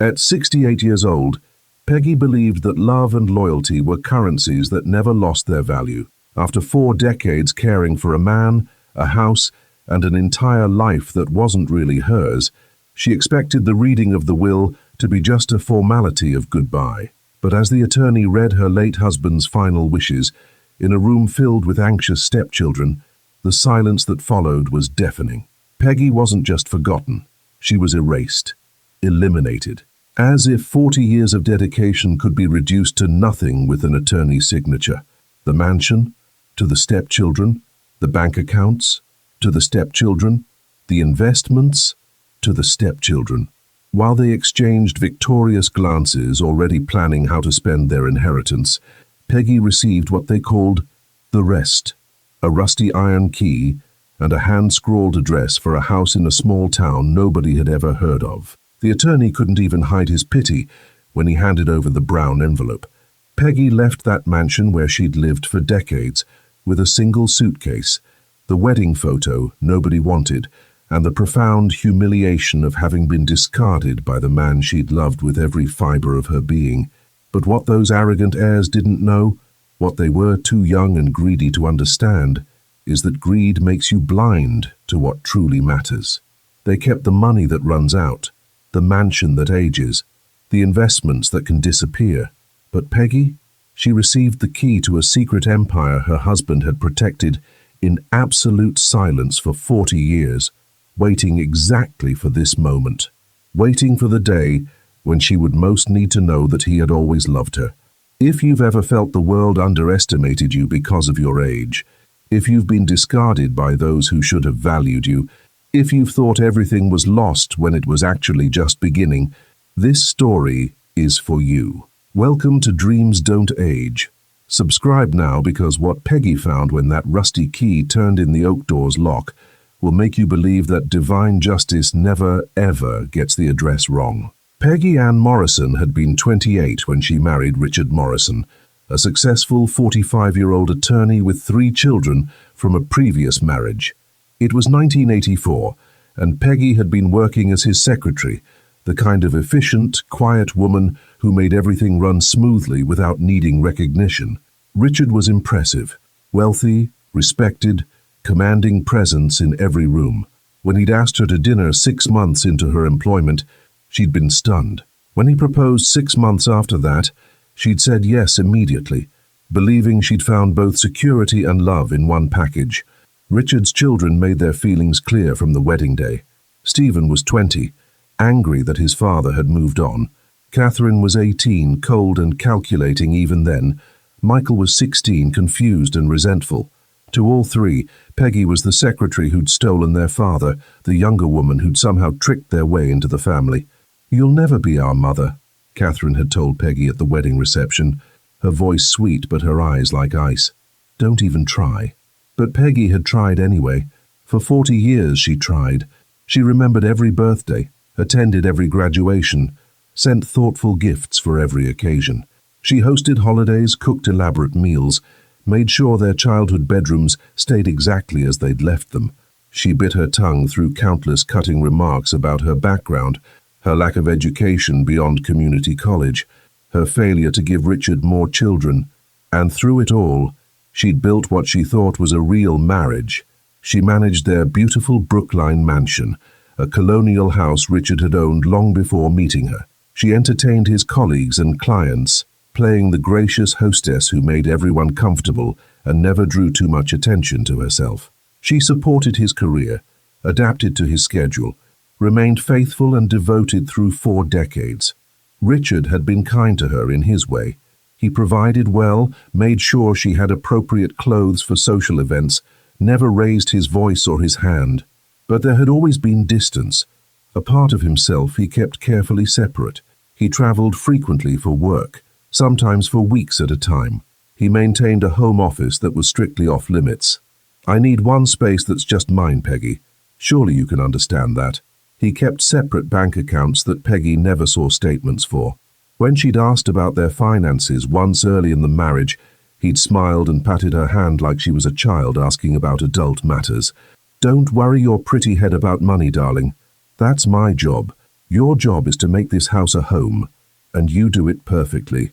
At 68 years old, Peggy believed that love and loyalty were currencies that never lost their value. After 4 decades caring for a man, a house, and an entire life that wasn't really hers, she expected the reading of the will to be just a formality of goodbye. But as the attorney read her late husband's final wishes, in a room filled with anxious stepchildren, the silence that followed was deafening. Peggy wasn't just forgotten. She was erased, eliminated. As if 40 years of dedication could be reduced to nothing with an attorney's signature. The mansion, to the stepchildren, the bank accounts, to the stepchildren, the investments, to the stepchildren. While they exchanged victorious glances, already planning how to spend their inheritance, Peggy received what they called the rest, a rusty iron key and a hand-scrawled address for a house in a small town nobody had ever heard of. The attorney couldn't even hide his pity when he handed over the brown envelope. Peggy left that mansion where she'd lived for decades with a single suitcase, the wedding photo nobody wanted, and the profound humiliation of having been discarded by the man she'd loved with every fiber of her being. But what those arrogant heirs didn't know, what they were too young and greedy to understand, is that greed makes you blind to what truly matters. They kept the money that runs out, the mansion that ages, the investments that can disappear. But Peggy, she received the key to a secret empire her husband had protected in absolute silence for 40 years, waiting exactly for this moment, waiting for the day when she would most need to know that he had always loved her. If you've ever felt the world underestimated you because of your age, if you've been discarded by those who should have valued you, if you've thought everything was lost when it was actually just beginning, this story is for you. Welcome to Dreams Don't Age. Subscribe now, because what Peggy found when that rusty key turned in the oak door's lock will make you believe that divine justice never, ever gets the address wrong. Peggy Ann Morrison had been 28 when she married Richard Morrison, a successful 45-year-old attorney with 3 children from a previous marriage. It was 1984, and Peggy had been working as his secretary, the kind of efficient, quiet woman who made everything run smoothly without needing recognition. Richard was impressive, wealthy, respected, commanding presence in every room. When he'd asked her to dinner 6 months into her employment, she'd been stunned. When he proposed 6 months after that, she'd said yes immediately, believing she'd found both security and love in one package. Richard's children made their feelings clear from the wedding day. Stephen was 20, angry that his father had moved on. Catherine was 18, cold and calculating even then. Michael was 16, confused and resentful. To all 3, Peggy was the secretary who'd stolen their father, the younger woman who'd somehow tricked their way into the family. "You'll never be our mother," Catherine had told Peggy at the wedding reception, her voice sweet but her eyes like ice. "Don't even try." But Peggy had tried anyway. For 40 years she tried. She remembered every birthday, attended every graduation, sent thoughtful gifts for every occasion. She hosted holidays, cooked elaborate meals, made sure their childhood bedrooms stayed exactly as they'd left them. She bit her tongue through countless cutting remarks about her background, her lack of education beyond community college, her failure to give Richard more children, and through it all, she'd built what she thought was a real marriage. She managed their beautiful Brookline mansion, a colonial house Richard had owned long before meeting her. She entertained his colleagues and clients, playing the gracious hostess who made everyone comfortable and never drew too much attention to herself. She supported his career, adapted to his schedule, remained faithful and devoted through 4 decades. Richard had been kind to her in his way. He provided well, made sure she had appropriate clothes for social events, never raised his voice or his hand. But there had always been distance. A part of himself he kept carefully separate. He traveled frequently for work, sometimes for weeks at a time. He maintained a home office that was strictly off limits. "I need one space that's just mine, Peggy. Surely you can understand that." He kept separate bank accounts that Peggy never saw statements for. When she'd asked about their finances once early in the marriage, he'd smiled and patted her hand like she was a child asking about adult matters. "Don't worry your pretty head about money, darling. That's my job. Your job is to make this house a home, and you do it perfectly."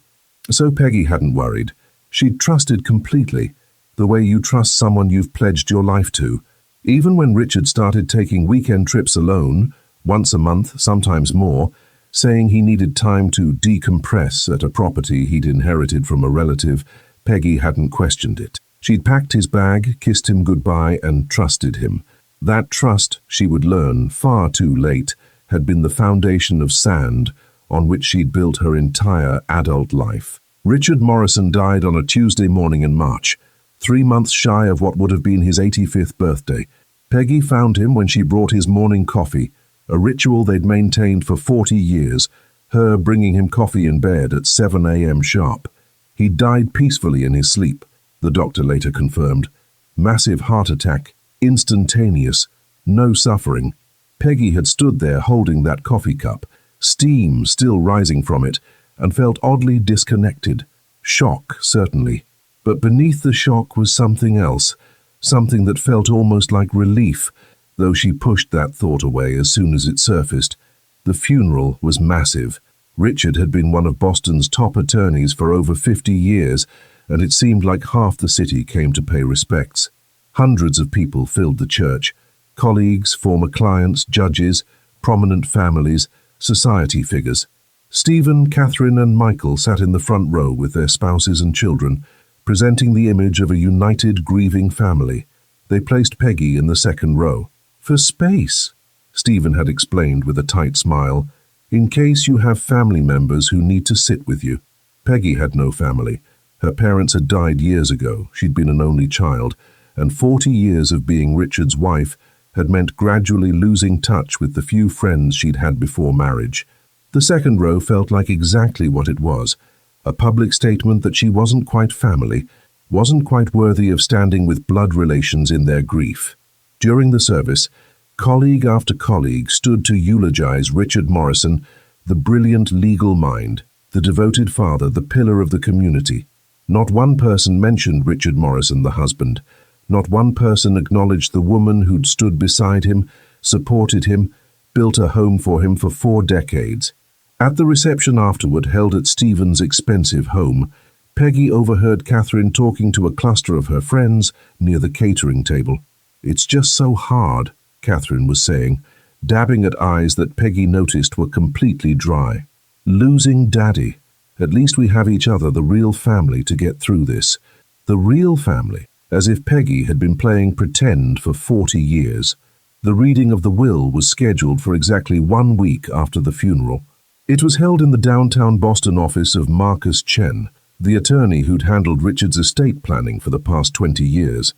So Peggy hadn't worried. She'd trusted completely, the way you trust someone you've pledged your life to. Even when Richard started taking weekend trips alone, once a month, sometimes more, saying he needed time to decompress at a property he'd inherited from a relative, Peggy hadn't questioned it. She'd packed his bag, kissed him goodbye, and trusted him. That trust, she would learn far too late, had been the foundation of sand on which she'd built her entire adult life. Richard Morrison died on a Tuesday morning in March, 3 months shy of what would have been his 85th birthday. Peggy found him when she brought his morning coffee, a ritual they'd maintained for 40 years, her bringing him coffee in bed at 7 a.m. sharp. He died peacefully in his sleep, the doctor later confirmed. Massive heart attack, instantaneous, no suffering. Peggy had stood there holding that coffee cup, steam still rising from it, and felt oddly disconnected. Shock, certainly. But beneath the shock was something else, something that felt almost like relief, though she pushed that thought away as soon as it surfaced. The funeral was massive. Richard had been one of Boston's top attorneys for over 50 years, and it seemed like half the city came to pay respects. Hundreds of people filled the church. Colleagues, former clients, judges, prominent families, society figures. Stephen, Catherine, and Michael sat in the front row with their spouses and children, presenting the image of a united, grieving family. They placed Peggy in the second row. "For space," Stephen had explained with a tight smile, "in case you have family members who need to sit with you." Peggy had no family. Her parents had died years ago. She'd been an only child, and 40 years of being Richard's wife had meant gradually losing touch with the few friends she'd had before marriage. The second row felt like exactly what it was, a public statement that she wasn't quite family, wasn't quite worthy of standing with blood relations in their grief. During the service, colleague after colleague stood to eulogize Richard Morrison, the brilliant legal mind, the devoted father, the pillar of the community. Not one person mentioned Richard Morrison, the husband. Not one person acknowledged the woman who'd stood beside him, supported him, built a home for him for 4 decades. At the reception afterward, held at Stephen's expensive home, Peggy overheard Catherine talking to a cluster of her friends near the catering table. "It's just so hard," Catherine was saying, dabbing at eyes that Peggy noticed were completely dry. "Losing Daddy. At least we have each other, the real family, to get through this." The real family, as if Peggy had been playing pretend for 40 years. The reading of the will was scheduled for exactly 1 week after the funeral. It was held in the downtown Boston office of Marcus Chen, the attorney who'd handled Richard's estate planning for the past 20 years.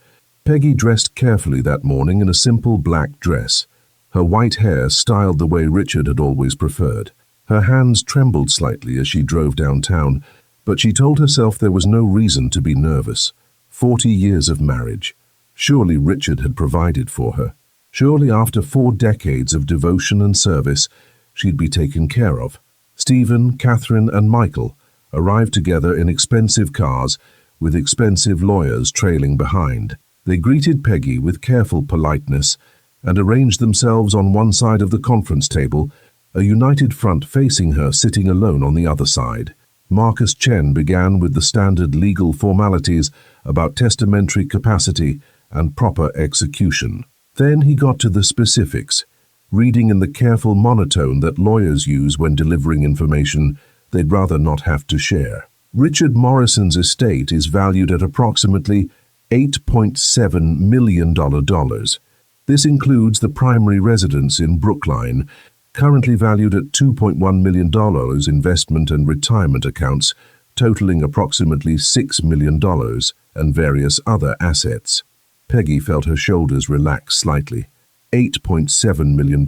Peggy dressed carefully that morning in a simple black dress, her white hair styled the way Richard had always preferred. Her hands trembled slightly as she drove downtown, but she told herself there was no reason to be nervous. 40 years of marriage. Surely Richard had provided for her. Surely after 4 decades of devotion and service, she'd be taken care of. Stephen, Catherine, and Michael arrived together in expensive cars, with expensive lawyers trailing behind. They greeted Peggy with careful politeness and arranged themselves on one side of the conference table, a united front facing her sitting alone on the other side. Marcus Chen began with the standard legal formalities about testamentary capacity and proper execution. Then he got to the specifics, reading in the careful monotone that lawyers use when delivering information they'd rather not have to share. Richard Morrison's estate is valued at approximately $8.7 million. This includes the primary residence in Brookline, currently valued at $2.1 million, investment and retirement accounts, totaling approximately $6 million, and various other assets. Peggy felt her shoulders relax slightly. $8.7 million.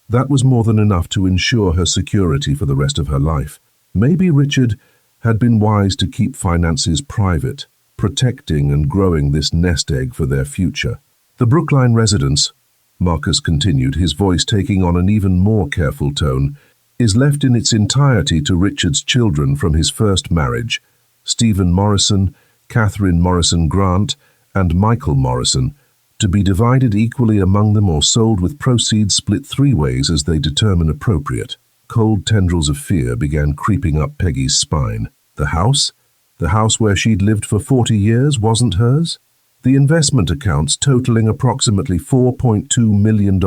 That was more than enough to ensure her security for the rest of her life. Maybe Richard had been wise to keep finances private, protecting and growing this nest egg for their future. The Brookline residence, Marcus continued, his voice taking on an even more careful tone, is left in its entirety to Richard's children from his first marriage, Stephen Morrison, Catherine Morrison Grant, and Michael Morrison, to be divided equally among them or sold with proceeds split 3 ways as they determine appropriate. Cold tendrils of fear began creeping up Peggy's spine. The house? The house where she'd lived for 40 years wasn't hers? The investment accounts, totaling approximately $4.2 million,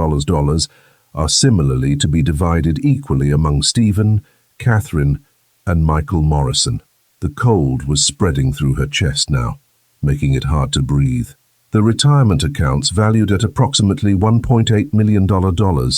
are similarly to be divided equally among Stephen, Catherine, and Michael Morrison. The cold was spreading through her chest now, making it hard to breathe. The retirement accounts, valued at approximately $1.8 million,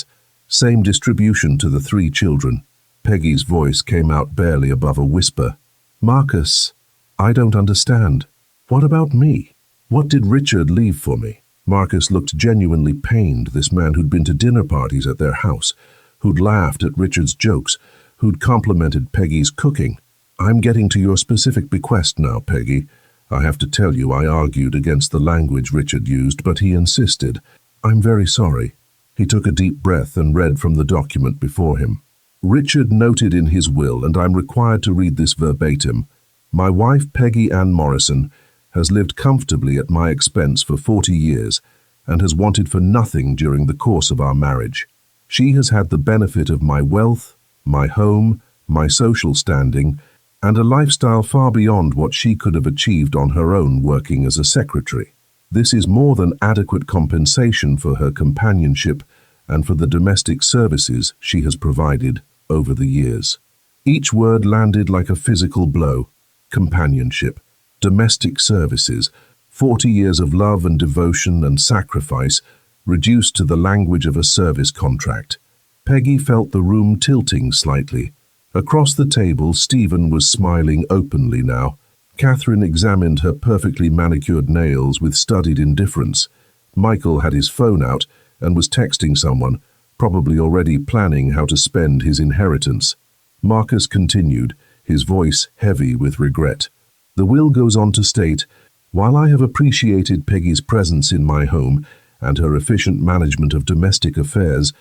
same distribution to the 3 children. Peggy's voice came out barely above a whisper. Marcus, I don't understand. What about me? What did Richard leave for me? Marcus looked genuinely pained, this man who'd been to dinner parties at their house, who'd laughed at Richard's jokes, who'd complimented Peggy's cooking. I'm getting to your specific bequest now, Peggy. I have to tell you I argued against the language Richard used, but he insisted. I'm very sorry. He took a deep breath and read from the document before him. Richard noted in his will, and I'm required to read this verbatim, my wife Peggy Ann Morrison has lived comfortably at my expense for 40 years and has wanted for nothing during the course of our marriage. She has had the benefit of my wealth, my home, my social standing, and a lifestyle far beyond what she could have achieved on her own working as a secretary. This is more than adequate compensation for her companionship and for the domestic services she has provided over the years. Each word landed like a physical blow. Companionship, domestic services, 40 years of love and devotion and sacrifice reduced to the language of a service contract. Peggy felt the room tilting slightly. Across the table, Stephen was smiling openly now. Catherine examined her perfectly manicured nails with studied indifference. Michael had his phone out and was texting someone, probably already planning how to spend his inheritance. Marcus continued, his voice heavy with regret. The will goes on to state, while I have appreciated Peggy's presence in my home and her efficient management of domestic affairs,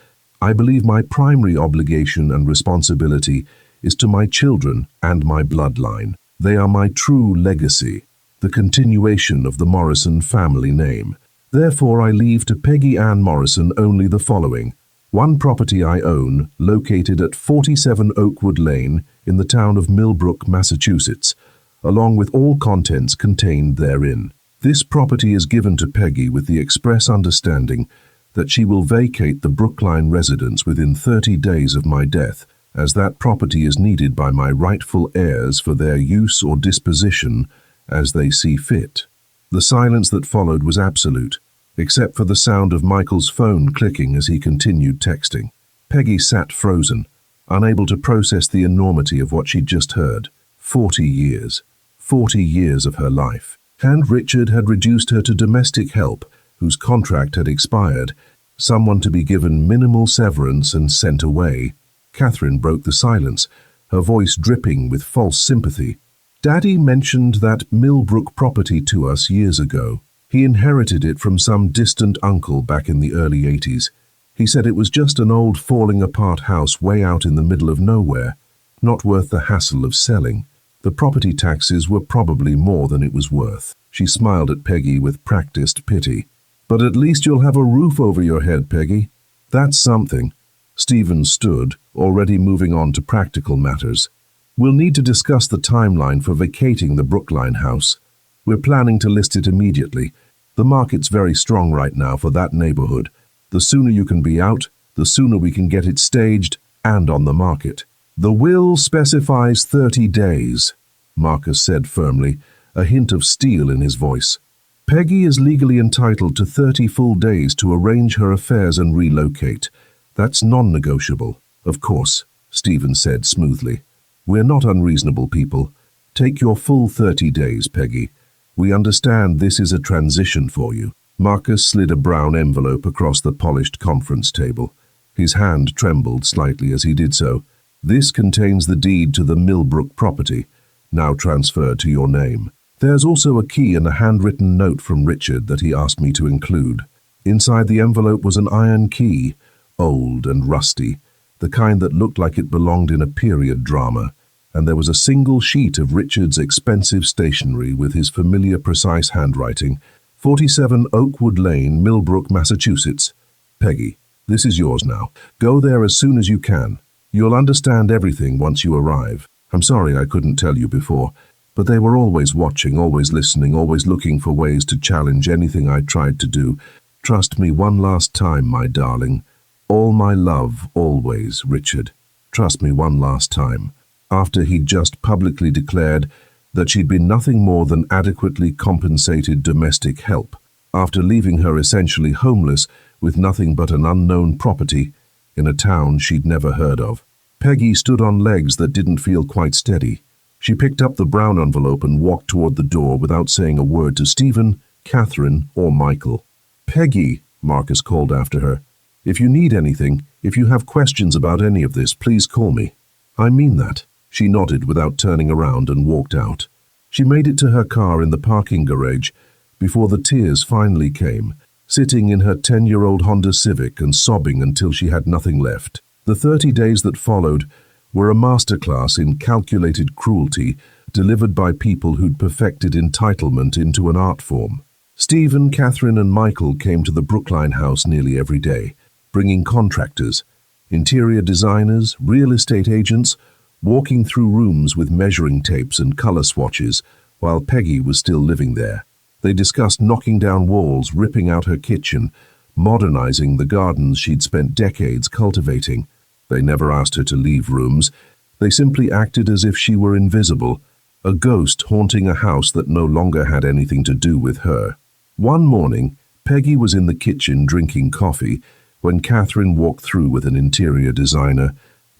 I believe my primary obligation and responsibility is to my children and my bloodline. They are my true legacy, the continuation of the Morrison family name. Therefore, I leave to Peggy Ann Morrison only the following. 1 property I own, located at 47 Oakwood Lane in the town of Millbrook, Massachusetts, along with all contents contained therein. This property is given to Peggy with the express understanding that she will vacate the Brookline residence within 30 days of my death, as that property is needed by my rightful heirs for their use or disposition as they see fit. The silence that followed was absolute, except for the sound of Michael's phone clicking as he continued texting. Peggy sat frozen, unable to process the enormity of what she'd just heard. 40 years. 40 years of her life. And Richard had reduced her to domestic help, whose contract had expired, someone to be given minimal severance and sent away. Catherine broke the silence, her voice dripping with false sympathy. Daddy mentioned that Millbrook property to us years ago. He inherited it from some distant uncle back in the early 80s. He said it was just an old falling-apart house way out in the middle of nowhere, not worth the hassle of selling. The property taxes were probably more than it was worth. She smiled at Peggy with practiced pity. But at least you'll have a roof over your head, Peggy. That's something. Stephen stood, already moving on to practical matters. We'll need to discuss the timeline for vacating the Brookline house. We're planning to list it immediately. The market's very strong right now for that neighborhood. The sooner you can be out, the sooner we can get it staged and on the market. The will specifies 30 days, Marcus said firmly, a hint of steel in his voice. Peggy is legally entitled to 30 full days to arrange her affairs and relocate. That's non-negotiable. Of course, Stephen said smoothly. We're not unreasonable people. Take your full 30 days, Peggy. We understand this is a transition for you. Marcus slid a brown envelope across the polished conference table. His hand trembled slightly as he did so. This contains the deed to the Millbrook property, now transferred to your name. There's also a key and a handwritten note from Richard that he asked me to include. Inside the envelope was an iron key, old and rusty, the kind that looked like it belonged in a period drama, and there was a single sheet of Richard's expensive stationery with his familiar precise handwriting, 47 Oakwood Lane, Millbrook, Massachusetts. Peggy, this is yours now. Go there as soon as you can. You'll understand everything once you arrive. I'm sorry I couldn't tell you before, but they were always watching, always listening, always looking for ways to challenge anything I tried to do. Trust me one last time, my darling. All my love, always, Richard. Trust me one last time. After he'd just publicly declared that she'd been nothing more than adequately compensated domestic help, after leaving her essentially homeless with nothing but an unknown property in a town she'd never heard of. Peggy stood on legs that didn't feel quite steady. She picked up the brown envelope and walked toward the door without saying a word to Stephen, Catherine, or Michael. "Peggy," Marcus called after her, "if you need anything, if you have questions about any of this, please call me." "I mean that." She nodded without turning around and walked out. She made it to her car in the parking garage before the tears finally came, sitting in her 10-year-old Honda Civic and sobbing until she had nothing left. The 30 days that followed were a masterclass in calculated cruelty delivered by people who'd perfected entitlement into an art form. Stephen, Catherine, and Michael came to the Brookline house nearly every day, bringing contractors, interior designers, real estate agents, walking through rooms with measuring tapes and color swatches while Peggy was still living there. They discussed knocking down walls, ripping out her kitchen, modernizing the gardens she'd spent decades cultivating. They never asked her to leave rooms. They simply acted as if she were invisible, a ghost haunting a house that no longer had anything to do with her. One morning, Peggy was in the kitchen drinking coffee when Catherine walked through with an interior designer,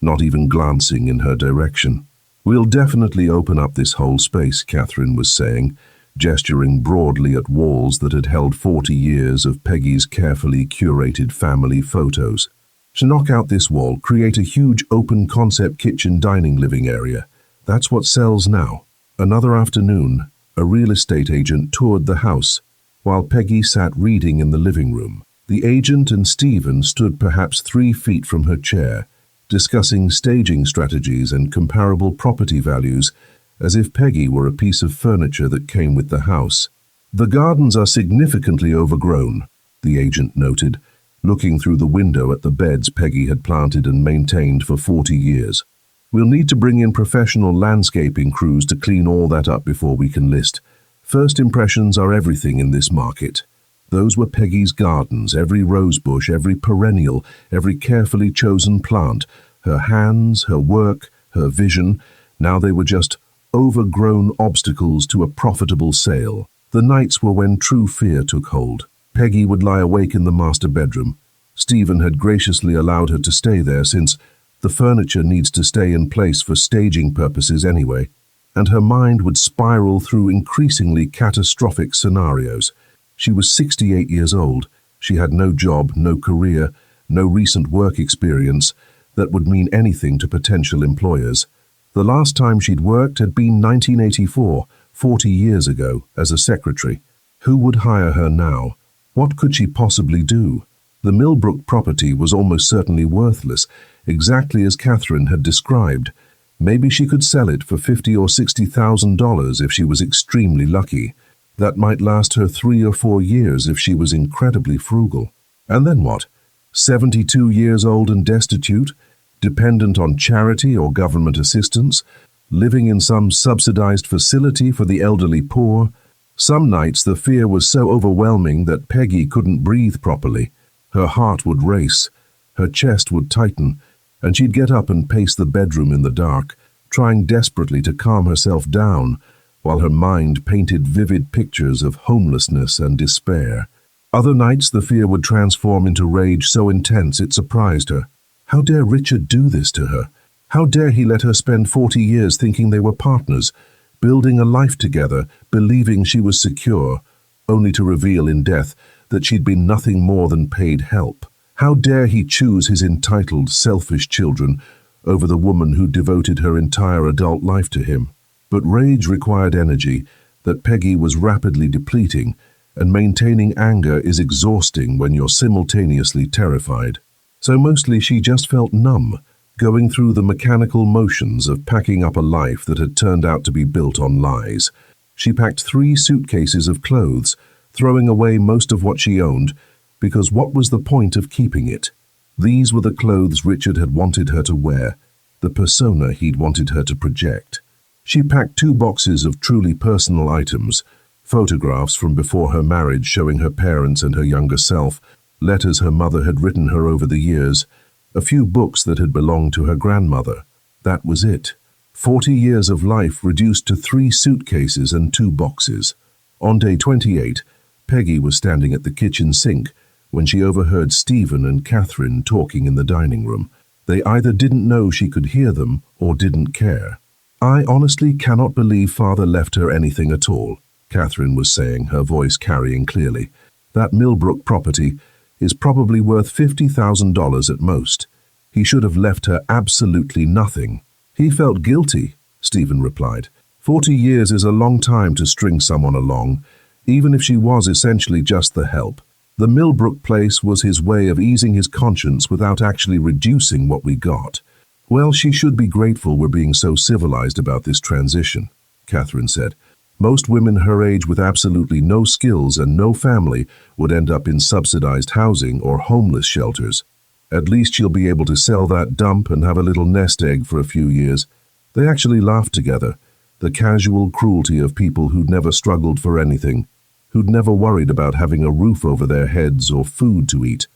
not even glancing in her direction. "We'll definitely open up this whole space," Catherine was saying, gesturing broadly at walls that had held 40 years of Peggy's carefully curated family photos. "To knock out this wall, create a huge open-concept kitchen dining living area. That's what sells now." Another afternoon, a real estate agent toured the house, while Peggy sat reading in the living room. The agent and Stephen stood perhaps 3 feet from her chair, discussing staging strategies and comparable property values as if Peggy were a piece of furniture that came with the house. "The gardens are significantly overgrown," the agent noted, looking through the window at the beds Peggy had planted and maintained for 40 years. "We'll need to bring in professional landscaping crews to clean all that up before we can list. First impressions are everything in this market." Those were Peggy's gardens, every rosebush, every perennial, every carefully chosen plant, her hands, her work, her vision. Now they were just overgrown obstacles to a profitable sale. The nights were when true fear took hold. Peggy would lie awake in the master bedroom. Stephen had graciously allowed her to stay there since the furniture needs to stay in place for staging purposes anyway, and her mind would spiral through increasingly catastrophic scenarios. She was 68 years old. She had no job, no career, no recent work experience that would mean anything to potential employers. The last time she'd worked had been 1984, 40 years ago, as a secretary. Who would hire her now? What could she possibly do? The Millbrook property was almost certainly worthless, exactly as Catherine had described. Maybe she could sell it for $50,000 or $60,000 if she was extremely lucky. That might last her 3 or 4 years if she was incredibly frugal. And then what? 72 years old and destitute, dependent on charity or government assistance, living in some subsidized facility for the elderly poor. Some nights the fear was so overwhelming that Peggy couldn't breathe properly. Her heart would race, her chest would tighten, and she'd get up and pace the bedroom in the dark, trying desperately to calm herself down, while her mind painted vivid pictures of homelessness and despair. Other nights the fear would transform into rage so intense it surprised her. How dare Richard do this to her? How dare he let her spend 40 years thinking they were partners, building a life together, believing she was secure, only to reveal in death that she'd been nothing more than paid help? How dare he choose his entitled, selfish children over the woman who devoted her entire adult life to him? But rage required energy that Peggy was rapidly depleting, and maintaining anger is exhausting when you're simultaneously terrified. So mostly she just felt numb, going through the mechanical motions of packing up a life that had turned out to be built on lies. She packed 3 suitcases of clothes, throwing away most of what she owned, because what was the point of keeping it? These were the clothes Richard had wanted her to wear, the persona he'd wanted her to project. She packed 2 boxes of truly personal items, photographs from before her marriage showing her parents and her younger self, letters her mother had written her over the years, a few books that had belonged to her grandmother. That was it. 40 years of life reduced to 3 suitcases and 2 boxes. On day 28, Peggy was standing at the kitchen sink when she overheard Stephen and Catherine talking in the dining room. They either didn't know she could hear them or didn't care. "I honestly cannot believe Father left her anything at all," Catherine was saying, her voice carrying clearly. "That Millbrook property is probably worth $50,000 at most. He should have left her absolutely nothing." "He felt guilty," Stephen replied. 40 years is a long time to string someone along, even if she was essentially just the help. The Millbrook place was his way of easing his conscience without actually reducing what we got. "Well, she should be grateful we're being so civilized about this transition," Catherine said. "Most women her age with absolutely no skills and no family would end up in subsidized housing or homeless shelters. At least she'll be able to sell that dump and have a little nest egg for a few years." They actually laughed together, the casual cruelty of people who'd never struggled for anything, who'd never worried about having a roof over their heads or food to eat.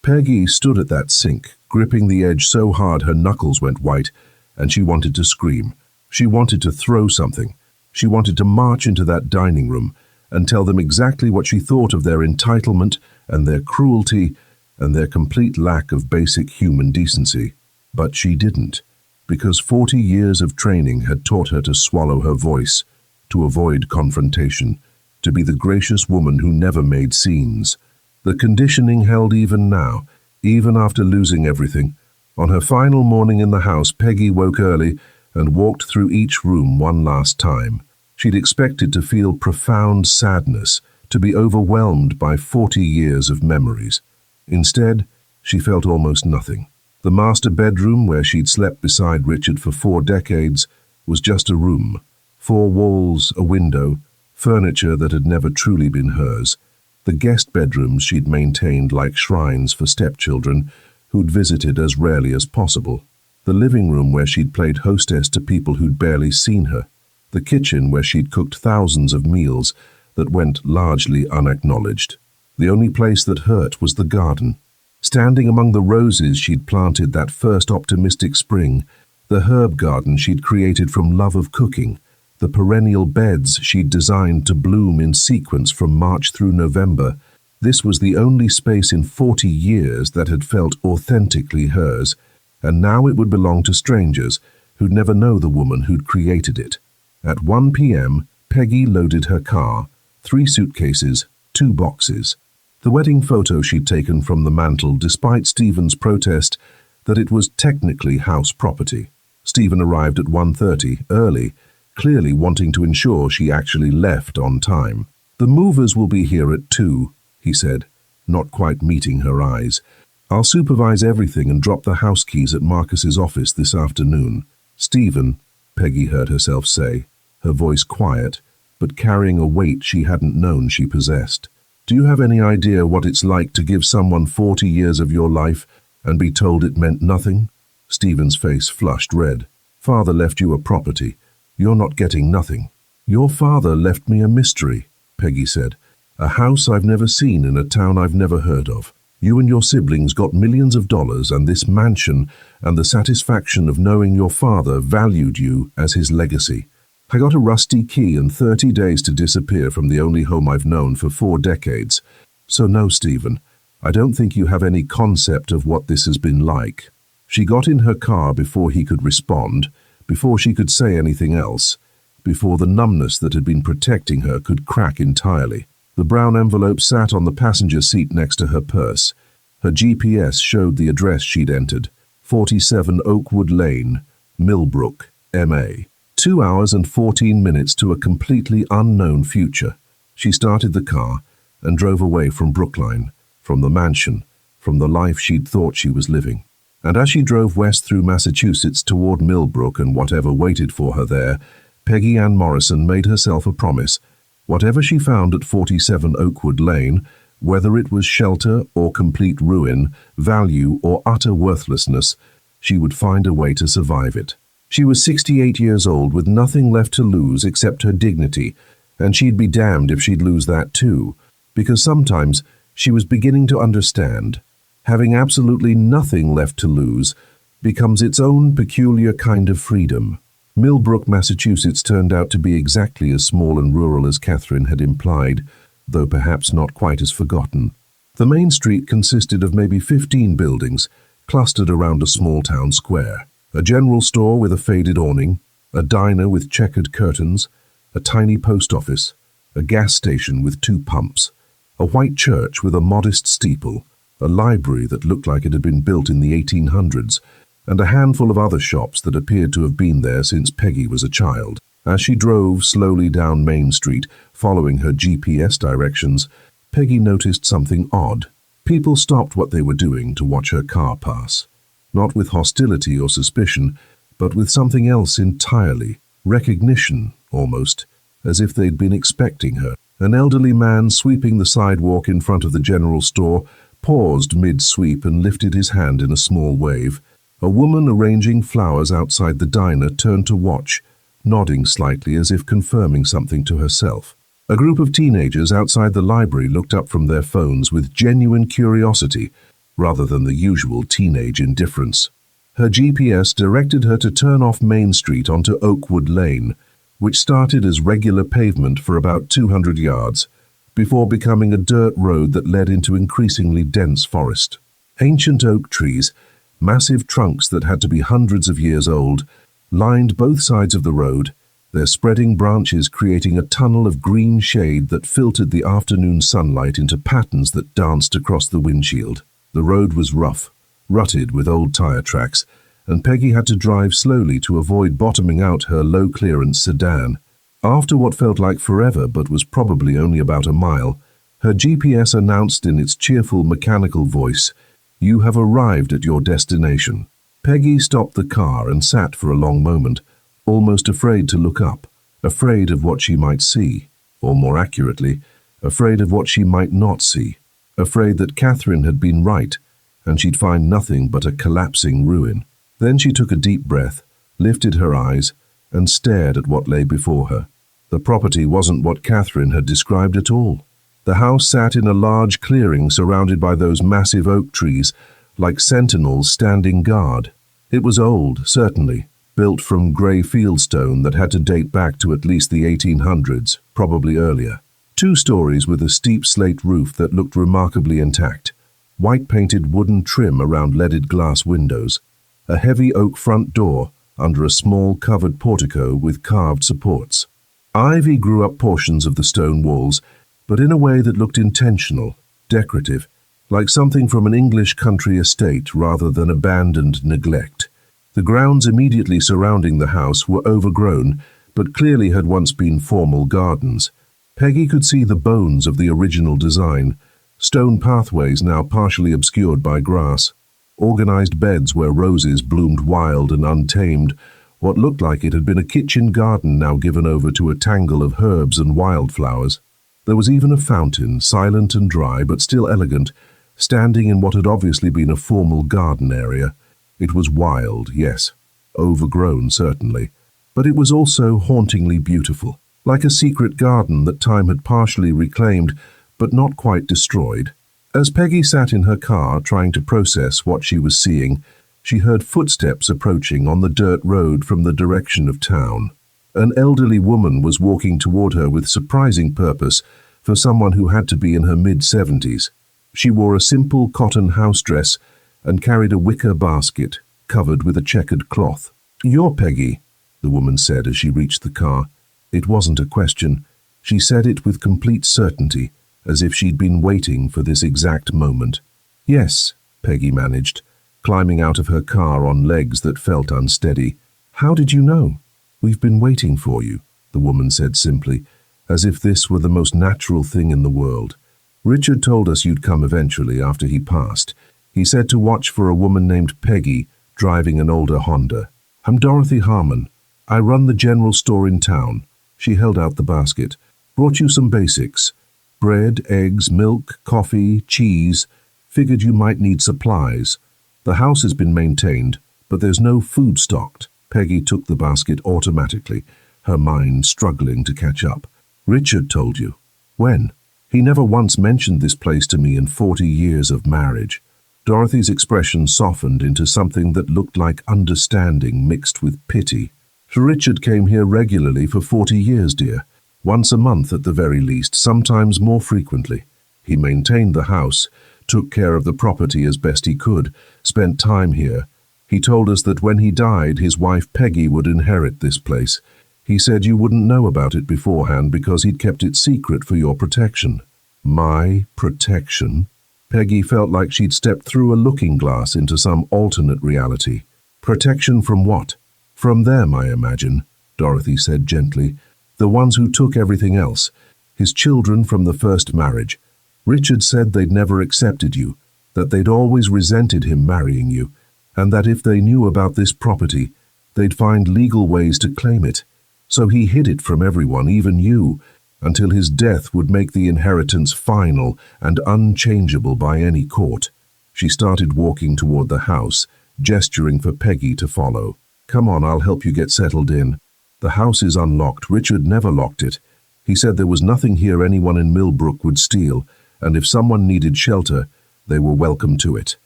Peggy stood at that sink, gripping the edge so hard her knuckles went white, and she wanted to scream. She wanted to throw something. She wanted to march into that dining room and tell them exactly what she thought of their entitlement and their cruelty and their complete lack of basic human decency. But she didn't, because 40 years of training had taught her to swallow her voice, to avoid confrontation, to be the gracious woman who never made scenes. The conditioning held even now, even after losing everything. On her final morning in the house, Peggy woke early and walked through each room one last time. She'd expected to feel profound sadness, to be overwhelmed by 40 years of memories. Instead, she felt almost nothing. The master bedroom, where she'd slept beside Richard for 4 decades, was just a room. 4 walls, a window, furniture that had never truly been hers. The guest bedrooms she'd maintained like shrines for stepchildren who'd visited as rarely as possible. The living room where she'd played hostess to people who'd barely seen her. The kitchen where she'd cooked thousands of meals that went largely unacknowledged. The only place that hurt was the garden. Standing among the roses she'd planted that first optimistic spring, the herb garden she'd created from love of cooking, the perennial beds she'd designed to bloom in sequence from March through November. This was the only space in 40 years that had felt authentically hers, and now it would belong to strangers who'd never know the woman who'd created it. At 1 p.m., Peggy loaded her car, 3 suitcases, 2 boxes. The wedding photo she'd taken from the mantel, despite Stephen's protest that it was technically house property. Stephen arrived at 1:30, early, clearly wanting to ensure she actually left on time. "The movers will be here at 2, he said, not quite meeting her eyes. "I'll supervise everything and drop the house keys at Marcus's office this afternoon." "Stephen," Peggy heard herself say, her voice quiet, but carrying a weight she hadn't known she possessed. "Do you have any idea what it's like to give someone 40 years of your life and be told it meant nothing?" Stephen's face flushed red. "Father left you a property. You're not getting nothing." "Your father left me a mystery," Peggy said. "A house I've never seen in a town I've never heard of. You and your siblings got millions of dollars and this mansion and the satisfaction of knowing your father valued you as his legacy. I got a rusty key and 30 days to disappear from the only home I've known for 4 decades. So no, Stephen, I don't think you have any concept of what this has been like." She got in her car before he could respond, before she could say anything else, before the numbness that had been protecting her could crack entirely. The brown envelope sat on the passenger seat next to her purse. Her GPS showed the address she'd entered, 47 Oakwood Lane, Millbrook, MA. 2 hours and 14 minutes to a completely unknown future. She started the car and drove away from Brookline, from the mansion, from the life she'd thought she was living. And as she drove west through Massachusetts toward Millbrook and whatever waited for her there, Peggy Ann Morrison made herself a promise. Whatever she found at 47 Oakwood Lane, whether it was shelter or complete ruin, value or utter worthlessness, she would find a way to survive it. She was 68 years old with nothing left to lose except her dignity, and she'd be damned if she'd lose that too, because sometimes she was beginning to understand. Having absolutely nothing left to lose becomes its own peculiar kind of freedom. Millbrook, Massachusetts turned out to be exactly as small and rural as Catherine had implied, though perhaps not quite as forgotten. The main street consisted of maybe 15 buildings, clustered around a small town square. A general store with a faded awning, a diner with checkered curtains, a tiny post office, a gas station with 2 pumps, a white church with a modest steeple, a library that looked like it had been built in the 1800s, and a handful of other shops that appeared to have been there since Peggy was a child. As she drove slowly down Main Street, following her GPS directions, Peggy noticed something odd. People stopped what they were doing to watch her car pass, not with hostility or suspicion, but with something else entirely, recognition, almost, as if they'd been expecting her. An elderly man sweeping the sidewalk in front of the general store paused mid-sweep and lifted his hand in a small wave. A woman arranging flowers outside the diner turned to watch, nodding slightly as if confirming something to herself. A group of teenagers outside the library looked up from their phones with genuine curiosity, rather than the usual teenage indifference. Her GPS directed her to turn off Main Street onto Oakwood Lane, which started as regular pavement for about 200 yards, before becoming a dirt road that led into increasingly dense forest. Ancient oak trees, massive trunks that had to be hundreds of years old, lined both sides of the road, their spreading branches creating a tunnel of green shade that filtered the afternoon sunlight into patterns that danced across the windshield. The road was rough, rutted with old tire tracks, and Peggy had to drive slowly to avoid bottoming out her low-clearance sedan. After what felt like forever but was probably only about a mile, her GPS announced in its cheerful mechanical voice, "You have arrived at your destination." Peggy stopped the car and sat for a long moment, almost afraid to look up, afraid of what she might see, or more accurately, afraid of what she might not see, afraid that Catherine had been right, and she'd find nothing but a collapsing ruin. Then she took a deep breath, lifted her eyes, and stared at what lay before her. The property wasn't what Catherine had described at all. The house sat in a large clearing surrounded by those massive oak trees, like sentinels standing guard. It was old, certainly, built from grey fieldstone that had to date back to at least the 1800s, probably earlier. 2 stories with a steep slate roof that looked remarkably intact, white-painted wooden trim around leaded glass windows, a heavy oak front door under a small covered portico with carved supports. Ivy grew up portions of the stone walls, but in a way that looked intentional, decorative, like something from an English country estate rather than abandoned neglect. The grounds immediately surrounding the house were overgrown, but clearly had once been formal gardens. Peggy could see the bones of the original design, stone pathways now partially obscured by grass, organized beds where roses bloomed wild and untamed, what looked like it had been a kitchen garden now given over to a tangle of herbs and wildflowers. There was even a fountain, silent and dry but still elegant, standing in what had obviously been a formal garden area. It was wild, yes, overgrown certainly, but it was also hauntingly beautiful, like a secret garden that time had partially reclaimed but not quite destroyed. As Peggy sat in her car trying to process what she was seeing, she heard footsteps approaching on the dirt road from the direction of town. An elderly woman was walking toward her with surprising purpose for someone who had to be in her mid-70s. She wore a simple cotton house dress and carried a wicker basket covered with a checkered cloth. "You're Peggy," the woman said as she reached the car. It wasn't a question. She said it with complete certainty, as if she'd been waiting for this exact moment. "Yes," Peggy managed, climbing out of her car on legs that felt unsteady. "How did you know?" "We've been waiting for you," the woman said simply, as if this were the most natural thing in the world. "Richard told us you'd come eventually after he passed. He said to watch for a woman named Peggy driving an older Honda. I'm Dorothy Harmon. I run the general store in town." She held out the basket. Brought you some basics. Bread, eggs, milk, coffee, cheese. Figured you might need supplies. The house has been maintained, but there's no food stocked." Peggy took the basket automatically, her mind struggling to catch up. "Richard told you. When? He never once mentioned this place to me in 40 years of marriage." Dorothy's expression softened into something that looked like understanding mixed with pity. "Richard came here regularly for 40 years, dear. Once a month at the very least, sometimes more frequently. He maintained the house, took care of the property as best he could, spent time here. He told us that when he died, his wife Peggy would inherit this place. He said you wouldn't know about it beforehand because he'd kept it secret for your protection." My protection? Peggy felt like she'd stepped through a looking glass into some alternate reality. "Protection from what?" "From them, I imagine," Dorothy said gently. "The ones who took everything else. His children from the first marriage. Richard said they'd never accepted you, that they'd always resented him marrying you, and that if they knew about this property, they'd find legal ways to claim it. So he hid it from everyone, even you, until his death would make the inheritance final and unchangeable by any court." She started walking toward the house, gesturing for Peggy to follow. "Come on, I'll help you get settled in. The house is unlocked. Richard never locked it. He said there was nothing here anyone in Millbrook would steal, and if someone needed shelter, they were welcome to it.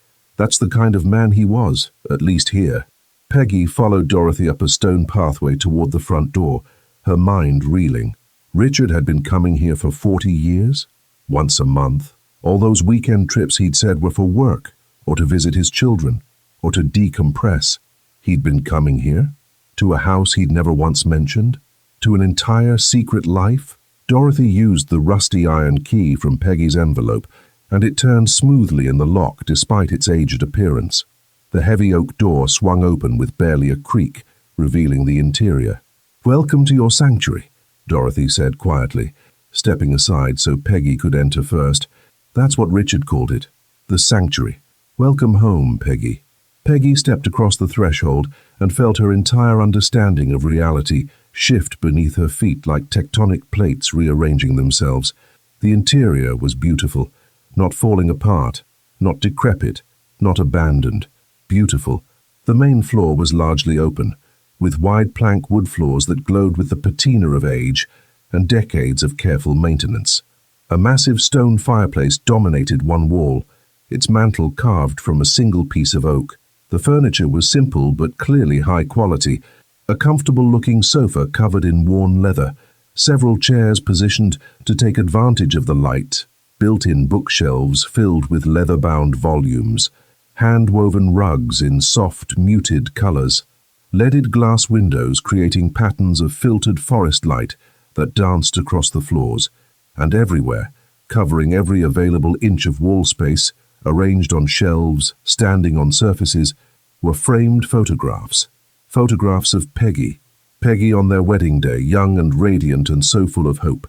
That's the kind of man he was, at least here." Peggy followed Dorothy up a stone pathway toward the front door, her mind reeling. Richard had been coming here for 40 years? Once a month? All those weekend trips he'd said were for work, or to visit his children, or to decompress. He'd been coming here? To a house he'd never once mentioned? To an entire secret life? Dorothy used the rusty iron key from Peggy's envelope, and it turned smoothly in the lock despite its aged appearance. The heavy oak door swung open with barely a creak, revealing the interior. "Welcome to your sanctuary," Dorothy said quietly, stepping aside so Peggy could enter first. "That's what Richard called it, the sanctuary. Welcome home, Peggy." Peggy stepped across the threshold and felt her entire understanding of reality shift beneath her feet like tectonic plates rearranging themselves. The interior was beautiful, not falling apart, not decrepit, not abandoned. Beautiful. The main floor was largely open, with wide plank wood floors that glowed with the patina of age and decades of careful maintenance. A massive stone fireplace dominated one wall, its mantel carved from a single piece of oak. The furniture was simple but clearly high quality, a comfortable-looking sofa covered in worn leather, several chairs positioned to take advantage of the light, built-in bookshelves filled with leather-bound volumes, hand-woven rugs in soft, muted colors, leaded glass windows creating patterns of filtered forest light that danced across the floors, and everywhere, covering every available inch of wall space, arranged on shelves, standing on surfaces, were framed photographs. Photographs of Peggy. Peggy on their wedding day, young and radiant and so full of hope.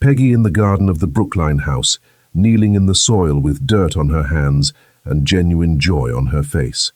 Peggy in the garden of the Brookline house, kneeling in the soil with dirt on her hands and genuine joy on her face.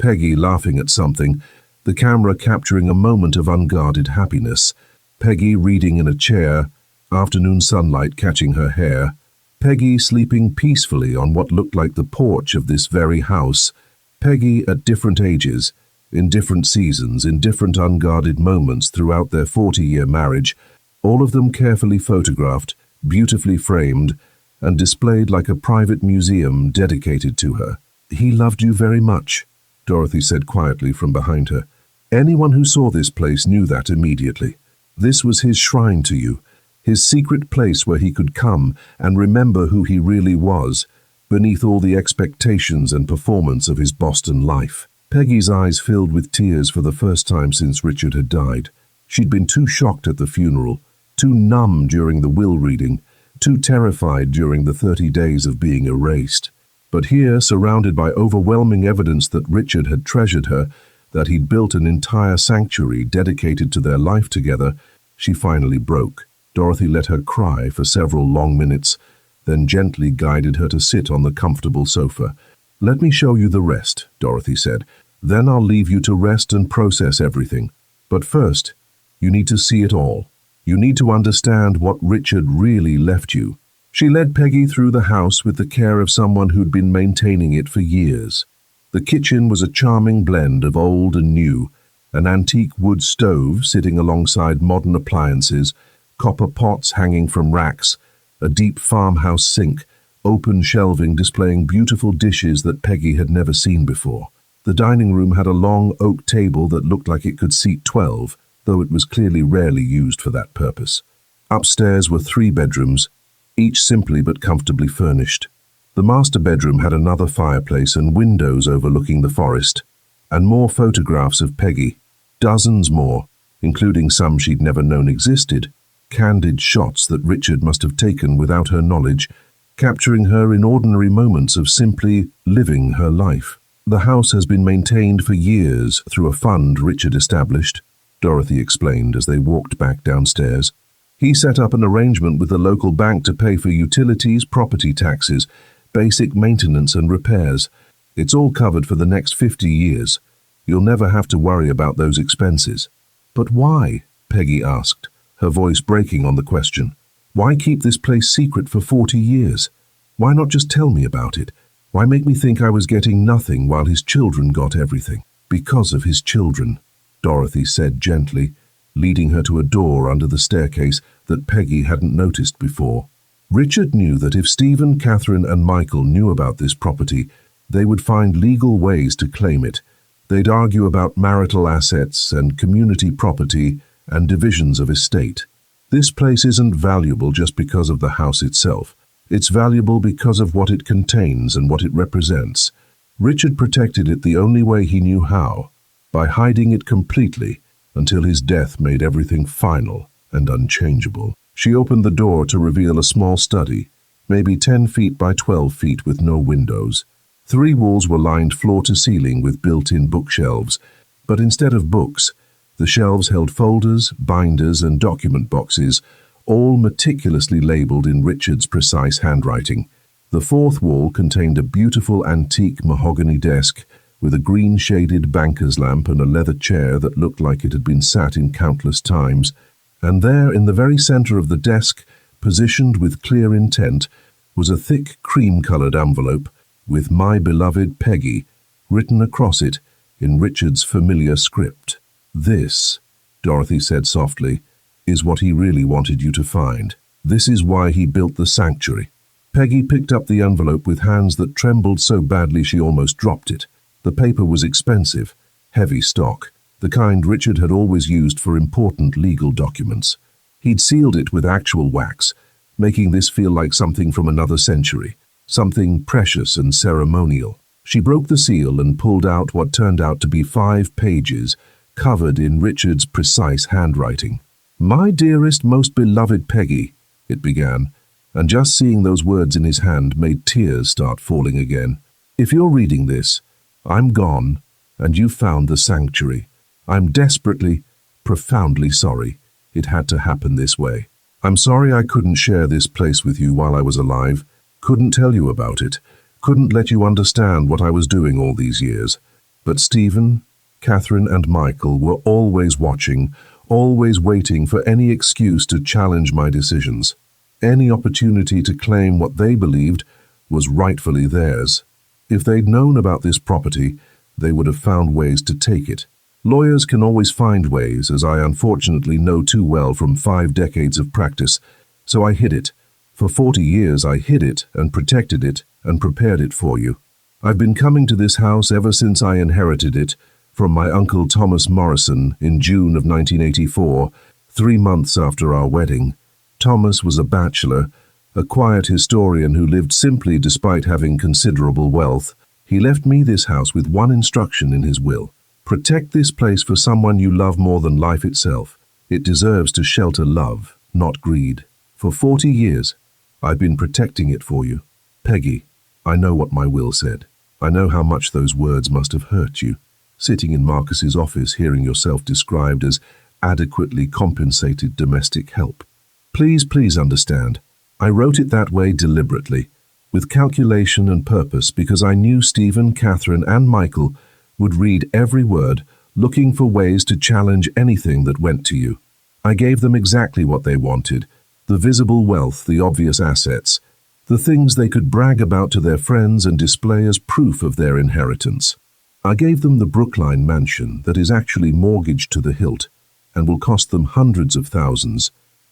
Peggy laughing at something, the camera capturing a moment of unguarded happiness. Peggy reading in a chair, afternoon sunlight catching her hair. Peggy sleeping peacefully on what looked like the porch of this very house. Peggy at different ages, in different seasons, in different unguarded moments throughout their 40-year marriage, all of them carefully photographed, beautifully framed, and displayed like a private museum dedicated to her. "He loved you very much," Dorothy said quietly from behind her. "Anyone who saw this place knew that immediately. This was his shrine to you, his secret place where he could come and remember who he really was, beneath all the expectations and performance of his Boston life." Peggy's eyes filled with tears for the first time since Richard had died. She'd been too shocked at the funeral, too numb during the will reading, too terrified during the 30 days of being erased. But here, surrounded by overwhelming evidence that Richard had treasured her, that he'd built an entire sanctuary dedicated to their life together, she finally broke. Dorothy let her cry for several long minutes, then gently guided her to sit on the comfortable sofa. "Let me show you the rest," Dorothy said. "Then I'll leave you to rest and process everything. But first, you need to see it all." You need to understand what Richard really left you. She led Peggy through the house with the care of someone who'd been maintaining it for years. The kitchen was a charming blend of old and new, an antique wood stove sitting alongside modern appliances, copper pots hanging from racks, a deep farmhouse sink, open shelving displaying beautiful dishes that Peggy had never seen before. The dining room had a long oak table that looked like it could seat 12, though it was clearly rarely used for that purpose. Upstairs were 3 bedrooms, each simply but comfortably furnished. The master bedroom had another fireplace and windows overlooking the forest, and more photographs of Peggy, dozens more, including some she'd never known existed, candid shots that Richard must have taken without her knowledge, capturing her in ordinary moments of simply living her life. The house has been maintained for years through a fund Richard established, Dorothy explained as they walked back downstairs. He set up an arrangement with the local bank to pay for utilities, property taxes, basic maintenance and repairs. It's all covered for the next 50 years. You'll never have to worry about those expenses. But why? Peggy asked, her voice breaking on the question. Why keep this place secret for 40 years? Why not just tell me about it? Why make me think I was getting nothing while his children got everything? Because of his children, Dorothy said gently, leading her to a door under the staircase that Peggy hadn't noticed before. Richard knew that if Stephen, Catherine and Michael knew about this property, they would find legal ways to claim it. They'd argue about marital assets and community property and divisions of estate. This place isn't valuable just because of the house itself. It's valuable because of what it contains and what it represents. Richard protected it the only way he knew how, by hiding it completely until his death made everything final and unchangeable. She opened the door to reveal a small study, maybe 10 feet by 12 feet with no windows. 3 walls were lined floor to ceiling with built-in bookshelves, but instead of books, the shelves held folders, binders and document boxes, all meticulously labeled in Richard's precise handwriting. The 4th wall contained a beautiful antique mahogany desk with a green-shaded banker's lamp and a leather chair that looked like it had been sat in countless times. And there, in the very center of the desk, positioned with clear intent, was a thick cream-colored envelope with "My beloved Peggy" written across it in Richard's familiar script. "This," Dorothy said softly, "is what he really wanted you to find. This is why he built the sanctuary." Peggy picked up the envelope with hands that trembled so badly she almost dropped it. The paper was expensive, heavy stock, the kind Richard had always used for important legal documents. He'd sealed it with actual wax, making this feel like something from another century, something precious and ceremonial. She broke the seal and pulled out what turned out to be 5 pages, covered in Richard's precise handwriting. "My dearest, most beloved Peggy," it began, and just seeing those words in his hand made tears start falling again. "If you're reading this, I'm gone, and you found the sanctuary. I'm desperately, profoundly sorry it had to happen this way. I'm sorry I couldn't share this place with you while I was alive, couldn't tell you about it, couldn't let you understand what I was doing all these years. But Stephen, Catherine and Michael were always watching, always waiting for any excuse to challenge my decisions, any opportunity to claim what they believed was rightfully theirs. If they'd known about this property, they would have found ways to take it. Lawyers can always find ways, as I unfortunately know too well from 5 decades of practice, so I hid it. For 40 years I hid it and protected it and prepared it for you. I've been coming to this house ever since I inherited it from my uncle Thomas Morrison in June of 1984, 3 months after our wedding. Thomas was a bachelor, a quiet historian who lived simply despite having considerable wealth. He left me this house with one instruction in his will: protect this place for someone you love more than life itself. It deserves to shelter love, not greed. For 40 years, I've been protecting it for you. Peggy, I know what my will said. I know how much those words must have hurt you. Sitting in Marcus's office, hearing yourself described as adequately compensated domestic help. Please understand. I wrote it that way deliberately, with calculation and purpose, because I knew Stephen, Catherine and Michael would read every word, looking for ways to challenge anything that went to you. I gave them exactly what they wanted: the visible wealth, the obvious assets, the things they could brag about to their friends and display as proof of their inheritance. I gave them the Brookline mansion that is actually mortgaged to the hilt and will cost them hundreds of thousands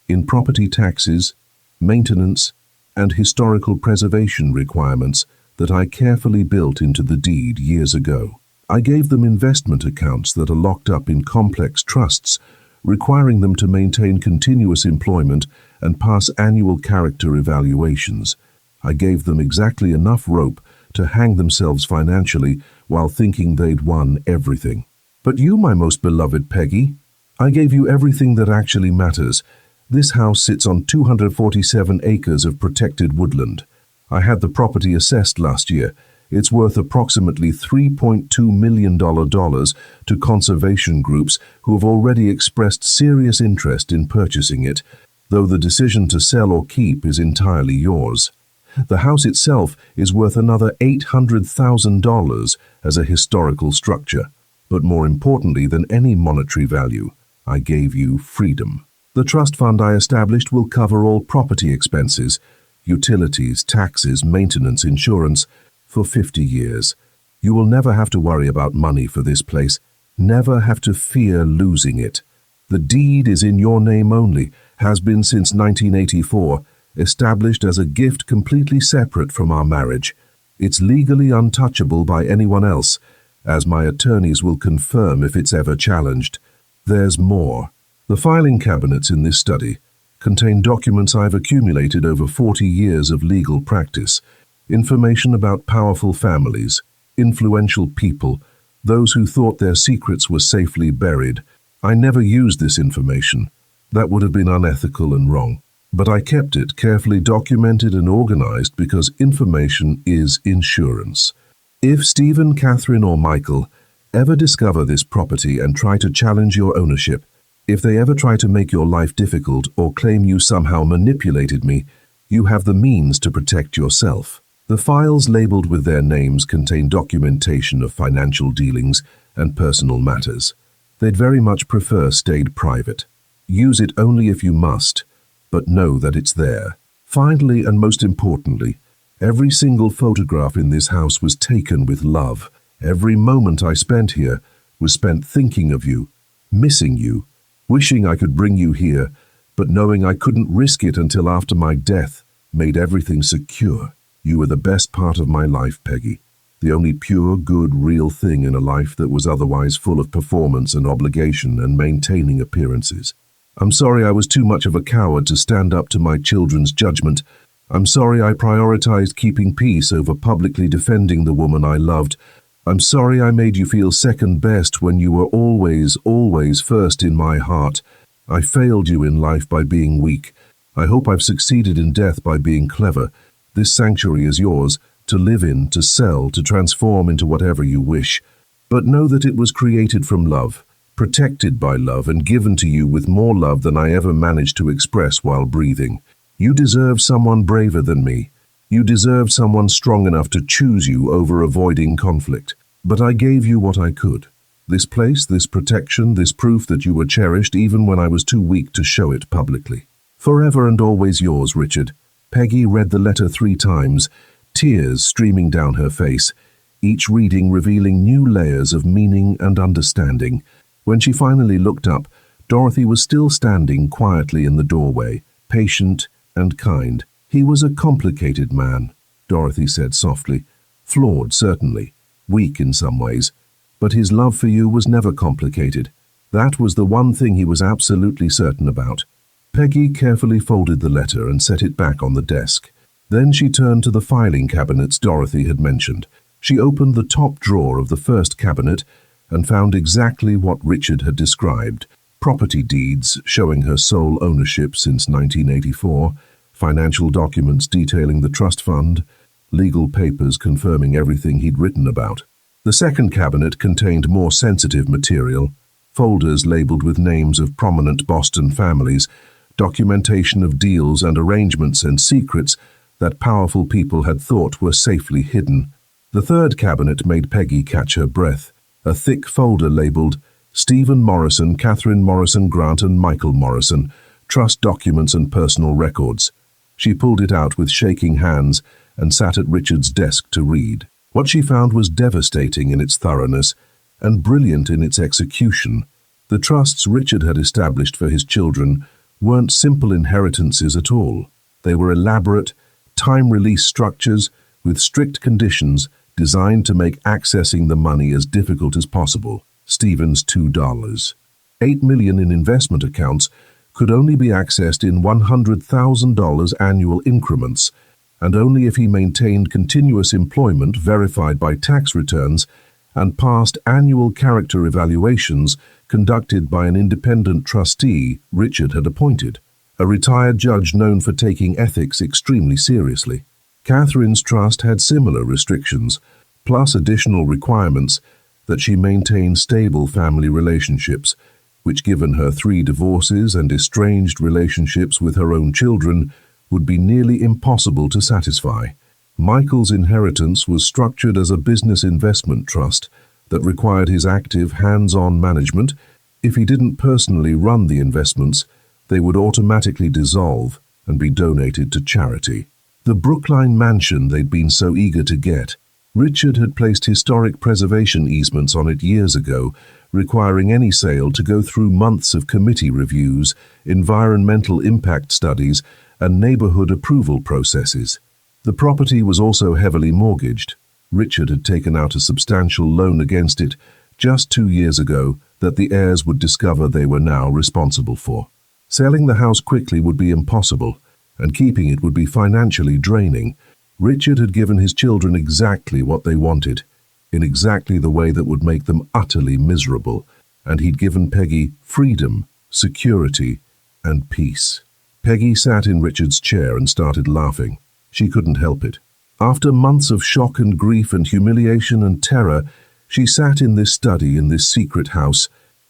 in property taxes, maintenance, and historical preservation requirements that I carefully built into the deed years ago. I gave them investment accounts that are locked up in complex trusts, requiring them to maintain continuous employment and pass annual character evaluations. I gave them exactly enough rope to hang themselves financially while thinking they'd won everything. But you, my most beloved Peggy, I gave you everything that actually matters. This house sits on 247 acres of protected woodland. I had the property assessed last year. It's worth approximately $3.2 million to conservation groups who have already expressed serious interest in purchasing it, though the decision to sell or keep is entirely yours. The house itself is worth another $800,000 as a historical structure, but more importantly than any monetary value, I gave you freedom. The trust fund I established will cover all property expenses, utilities, taxes, maintenance, insurance, for 50 years. You will never have to worry about money for this place, never have to fear losing it. The deed is in your name only, has been since 1984, established as a gift completely separate from our marriage. It's legally untouchable by anyone else, as my attorneys will confirm if it's ever challenged. There's more. The filing cabinets in this study contain documents I've accumulated over 40 years of legal practice, information about powerful families, influential people, those who thought their secrets were safely buried. I never used this information. That would have been unethical and wrong. But I kept it carefully documented and organized because information is insurance. If Stephen, Catherine, or Michael ever discover this property and try to challenge your ownership, if they ever try to make your life difficult or claim you somehow manipulated me, you have the means to protect yourself. The files labeled with their names contain documentation of financial dealings and personal matters. They'd very much prefer stayed private. Use it only if you must, but know that it's there. Finally, and most importantly, every single photograph in this house was taken with love. Every moment I spent here was spent thinking of you, missing you, wishing I could bring you here, but knowing I couldn't risk it until after my death made everything secure. You were the best part of my life, Peggy. The only pure, good, real thing in a life that was otherwise full of performance and obligation and maintaining appearances. I'm sorry I was too much of a coward to stand up to my children's judgment. I'm sorry I prioritized keeping peace over publicly defending the woman I loved. I'm sorry I made you feel second best when you were always, always first in my heart. I failed you in life by being weak. I hope I've succeeded in death by being clever. This sanctuary is yours, to live in, to sell, to transform into whatever you wish. But know that it was created from love, protected by love, and given to you with more love than I ever managed to express while breathing. You deserve someone braver than me. You deserve someone strong enough to choose you over avoiding conflict. But I gave you what I could. This place, this protection, this proof that you were cherished even when I was too weak to show it publicly. Forever and always yours, Richard. Peggy read the letter 3 times, tears streaming down her face, each reading revealing new layers of meaning and understanding. When she finally looked up, Dorothy was still standing quietly in the doorway, patient and kind. He was a complicated man, Dorothy said softly. Flawed, certainly. Weak in some ways. But his love for you was never complicated. That was the one thing he was absolutely certain about. Peggy carefully folded the letter and set it back on the desk. Then she turned to the filing cabinets Dorothy had mentioned. She opened the top drawer of the first cabinet and found exactly what Richard had described. Property deeds showing her sole ownership since 1984, financial documents detailing the trust fund, legal papers confirming everything he'd written about. The second cabinet contained more sensitive material, folders labeled with names of prominent Boston families, documentation of deals and arrangements and secrets that powerful people had thought were safely hidden. The third cabinet made Peggy catch her breath, a thick folder labeled Stephen Morrison, Catherine Morrison Grant and Michael Morrison, trust documents and personal records. She pulled it out with shaking hands and sat at Richard's desk to read. What she found was devastating in its thoroughness and brilliant in its execution. The trusts Richard had established for his children weren't simple inheritances at all. They were elaborate, time-release structures with strict conditions designed to make accessing the money as difficult as possible. Stephen's $2. $8 million in investment accounts could only be accessed in $100,000 annual increments, and only if he maintained continuous employment verified by tax returns and passed annual character evaluations conducted by an independent trustee Richard had appointed, a retired judge known for taking ethics extremely seriously. Catherine's trust had similar restrictions, plus additional requirements that she maintain stable family relationships, which, given her 3 divorces and estranged relationships with her own children, would be nearly impossible to satisfy. Michael's inheritance was structured as a business investment trust that required his active, hands-on management. If he didn't personally run the investments, they would automatically dissolve and be donated to charity. The Brookline mansion they'd been so eager to get. Richard had placed historic preservation easements on it years ago, requiring any sale to go through months of committee reviews, environmental impact studies, and neighborhood approval processes. The property was also heavily mortgaged. Richard had taken out a substantial loan against it just 2 years ago that the heirs would discover they were now responsible for. Selling the house quickly would be impossible, and keeping it would be financially draining. Richard had given his children exactly what they wanted, in exactly the way that would make them utterly miserable, and he'd given Peggy freedom, security, and peace. Peggy sat in Richard's chair and started laughing. She couldn't help it. After months of shock and grief and humiliation and terror, she sat in this study in this secret house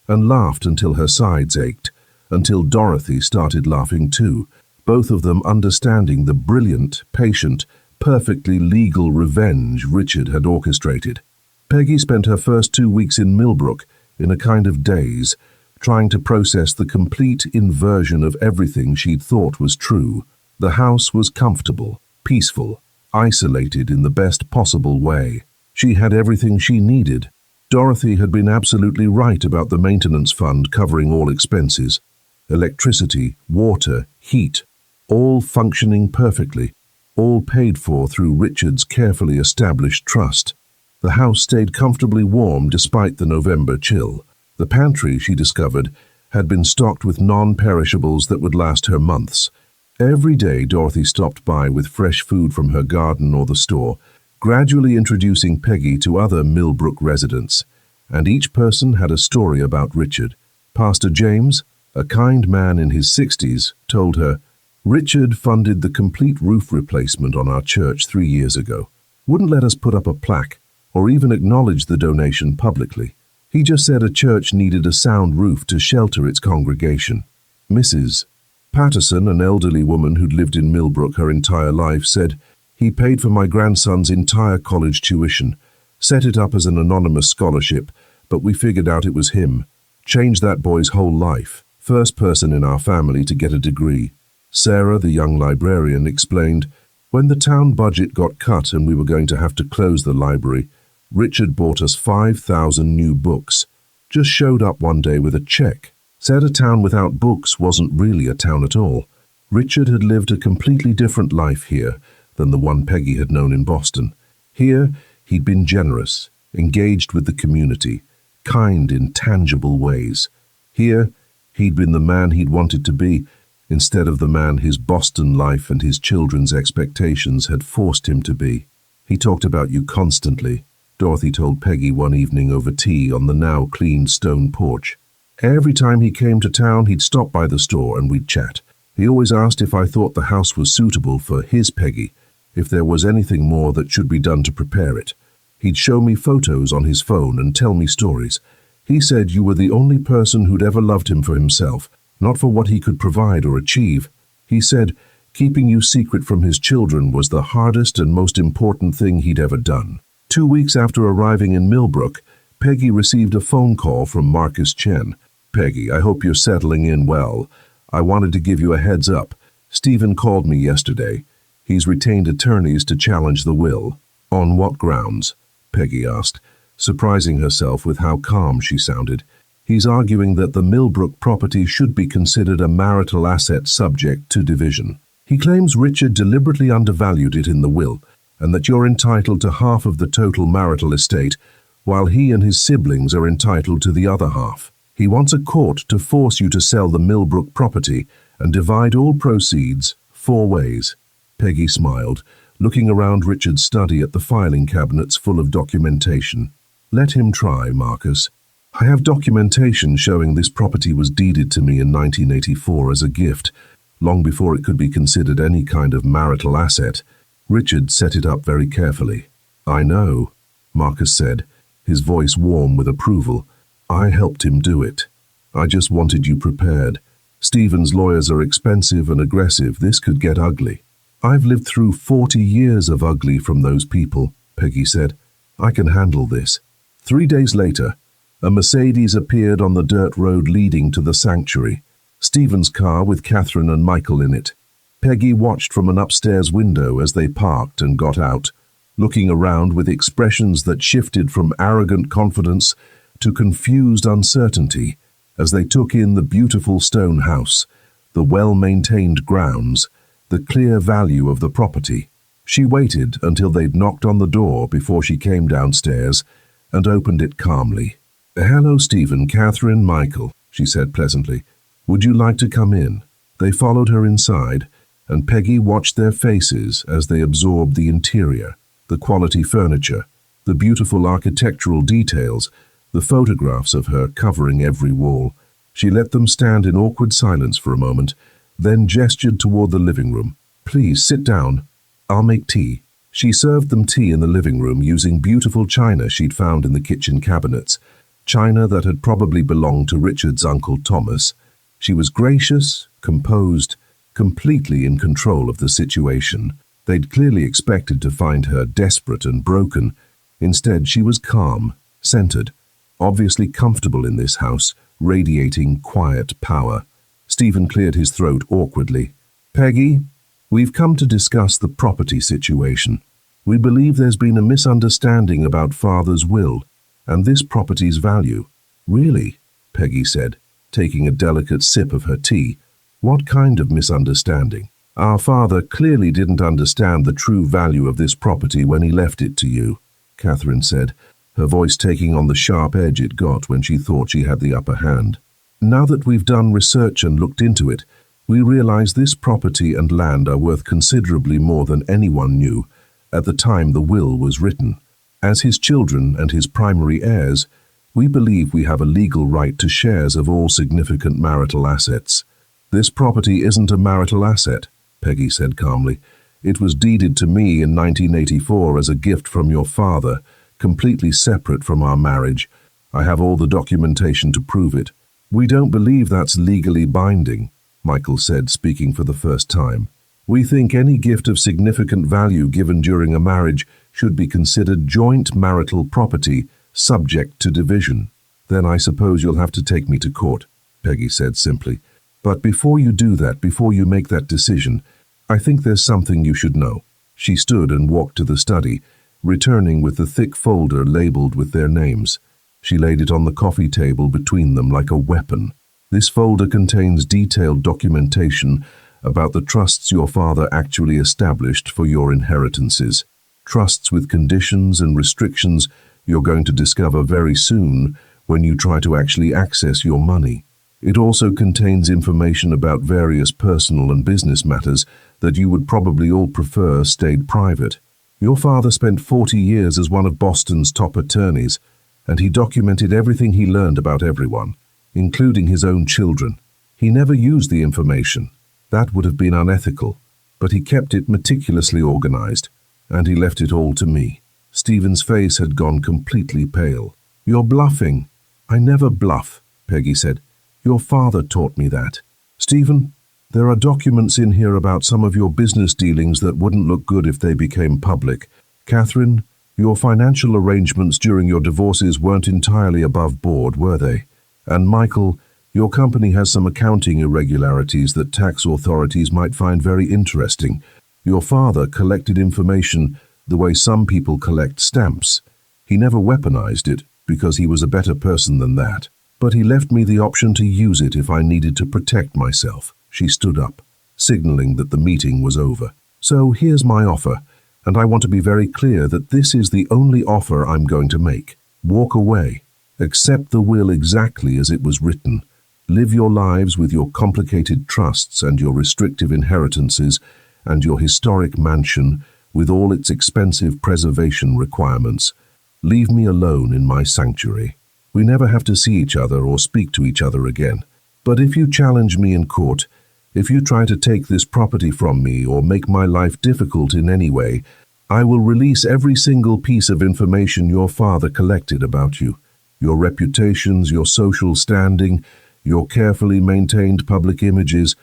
and laughed until her sides ached, until Dorothy started laughing too, both of them understanding the brilliant, patient, perfectly legal revenge Richard had orchestrated. Peggy spent her first 2 weeks in Millbrook in a kind of daze, trying to process the complete inversion of everything she'd thought was true. The house was comfortable, peaceful, isolated in the best possible way. She had everything she needed. Dorothy had been absolutely right about the maintenance fund covering all expenses. Electricity, water, heat, all functioning perfectly, all paid for through Richard's carefully established trust. The house stayed comfortably warm despite the November chill. The pantry, she discovered, had been stocked with non-perishables that would last her months. Every day Dorothy stopped by with fresh food from her garden or the store, gradually introducing Peggy to other Millbrook residents, and each person had a story about Richard. Pastor James, a kind man in his 60s, told her, "Richard funded the complete roof replacement on our church 3 years ago. Wouldn't let us put up a plaque or even acknowledge the donation publicly. He just said a church needed a sound roof to shelter its congregation." Mrs. Patterson, an elderly woman who'd lived in Millbrook her entire life, said, "He paid for my grandson's entire college tuition, set it up as an anonymous scholarship, but we figured out it was him. Changed that boy's whole life. First person in our family to get a degree." Sarah, the young librarian, explained, "When the town budget got cut and we were going to have to close the library, Richard bought us 5,000 new books. Just showed up one day with a check. Said a town without books wasn't really a town at all. Richard had lived a completely different life here than the one Peggy had known in Boston. Here, he'd been generous, engaged with the community, kind in tangible ways. Here, he'd been the man he'd wanted to be, instead of the man his Boston life and his children's expectations had forced him to be. He talked about you constantly," Dorothy told Peggy one evening over tea on the now cleaned stone porch. "Every time he came to town, he'd stop by the store and we'd chat. He always asked if I thought the house was suitable for his Peggy, if there was anything more that should be done to prepare it. He'd show me photos on his phone and tell me stories. He said you were the only person who'd ever loved him for himself, not for what he could provide or achieve. He said keeping you secret from his children was the hardest and most important thing he'd ever done." 2 weeks after arriving in Millbrook, Peggy received a phone call from Marcus Chen. "Peggy, I hope you're settling in well. I wanted to give you a heads up. Stephen called me yesterday. He's retained attorneys to challenge the will." "On what grounds?" Peggy asked, surprising herself with how calm she sounded. "He's arguing that the Millbrook property should be considered a marital asset subject to division. He claims Richard deliberately undervalued it in the will, and that you're entitled to half of the total marital estate, while he and his siblings are entitled to the other half. He wants a court to force you to sell the Millbrook property and divide all proceeds 4 ways. Peggy smiled, looking around Richard's study at the filing cabinets full of documentation. "Let him try, Marcus. I have documentation showing this property was deeded to me in 1984 as a gift, long before it could be considered any kind of marital asset." Richard set it up very carefully. "I know," Marcus said, his voice warm with approval. "I helped him do it. I just wanted you prepared. Stephen's lawyers are expensive and aggressive. This could get ugly." "I've lived through 40 years of ugly from those people," Peggy said. "I can handle this." 3 days later, a Mercedes appeared on the dirt road leading to the sanctuary. Stephen's car with Catherine and Michael in it. Peggy watched from an upstairs window as they parked and got out, looking around with expressions that shifted from arrogant confidence to confused uncertainty as they took in the beautiful stone house, the well-maintained grounds, the clear value of the property. She waited until they'd knocked on the door before she came downstairs and opened it calmly. "Hello, Stephen, Catherine, Michael," she said pleasantly. "Would you like to come in?" They followed her inside, and Peggy watched their faces as they absorbed the interior, the quality furniture, the beautiful architectural details, the photographs of her covering every wall. She let them stand in awkward silence for a moment, then gestured toward the living room. "Please sit down. I'll make tea." She served them tea in the living room using beautiful china she'd found in the kitchen cabinets, china that had probably belonged to Richard's Uncle Thomas. She was gracious, composed, completely in control of the situation. They'd clearly expected to find her desperate and broken. Instead, she was calm, centered, obviously comfortable in this house, radiating quiet power. Stephen cleared his throat awkwardly. "Peggy, we've come to discuss the property situation. We believe there's been a misunderstanding about Father's will and this property's value." "Really?" Peggy said, taking a delicate sip of her tea. "What kind of misunderstanding?" "Our father clearly didn't understand the true value of this property when he left it to you," Catherine said, her voice taking on the sharp edge it got when she thought she had the upper hand. "Now that we've done research and looked into it, we realize this property and land are worth considerably more than anyone knew at the time the will was written. As his children and his primary heirs, we believe we have a legal right to shares of all significant marital assets." "This property isn't a marital asset," Peggy said calmly. "It was deeded to me in 1984 as a gift from your father, completely separate from our marriage. I have all the documentation to prove it." "We don't believe that's legally binding," Michael said, speaking for the first time. "We think any gift of significant value given during a marriage should be considered joint marital property, subject to division." "Then I suppose you'll have to take me to court," Peggy said simply. "But before you do that, before you make that decision, I think there's something you should know." She stood and walked to the study, returning with the thick folder labeled with their names. She laid it on the coffee table between them like a weapon. "This folder contains detailed documentation about the trusts your father actually established for your inheritances. Trusts with conditions and restrictions you're going to discover very soon when you try to actually access your money. It also contains information about various personal and business matters that you would probably all prefer stayed private. Your father spent 40 years as one of Boston's top attorneys, and he documented everything he learned about everyone, including his own children. He never used the information. That would have been unethical, but he kept it meticulously organized, and he left it all to me." Stephen's face had gone completely pale. "You're bluffing." "I never bluff," Peggy said. "Your father taught me that." "Stephen, there are documents in here about some of your business dealings that wouldn't look good if they became public. Catherine, Your financial arrangements during your divorces weren't entirely above board, were they? And Michael, your company has some accounting irregularities that tax authorities might find very interesting. Your father collected information the way some people collect stamps. He never weaponized it because he was a better person than that. But he left me the option to use it if I needed to protect myself. She stood up, signaling that the meeting was over. So here's my offer, and I want to be very clear that this is the only offer I'm going to make. Walk away. Accept the will exactly as it was written. Live your lives with your complicated trusts and your restrictive inheritances and your historic mansion with all its expensive preservation requirements. Leave me alone in my sanctuary. We never have to see each other or speak to each other again. But if you challenge me in court, if you try to take this property from me or make my life difficult in any way, I will release every single piece of information your father collected about you. Your reputations, your social standing, your carefully maintained public images,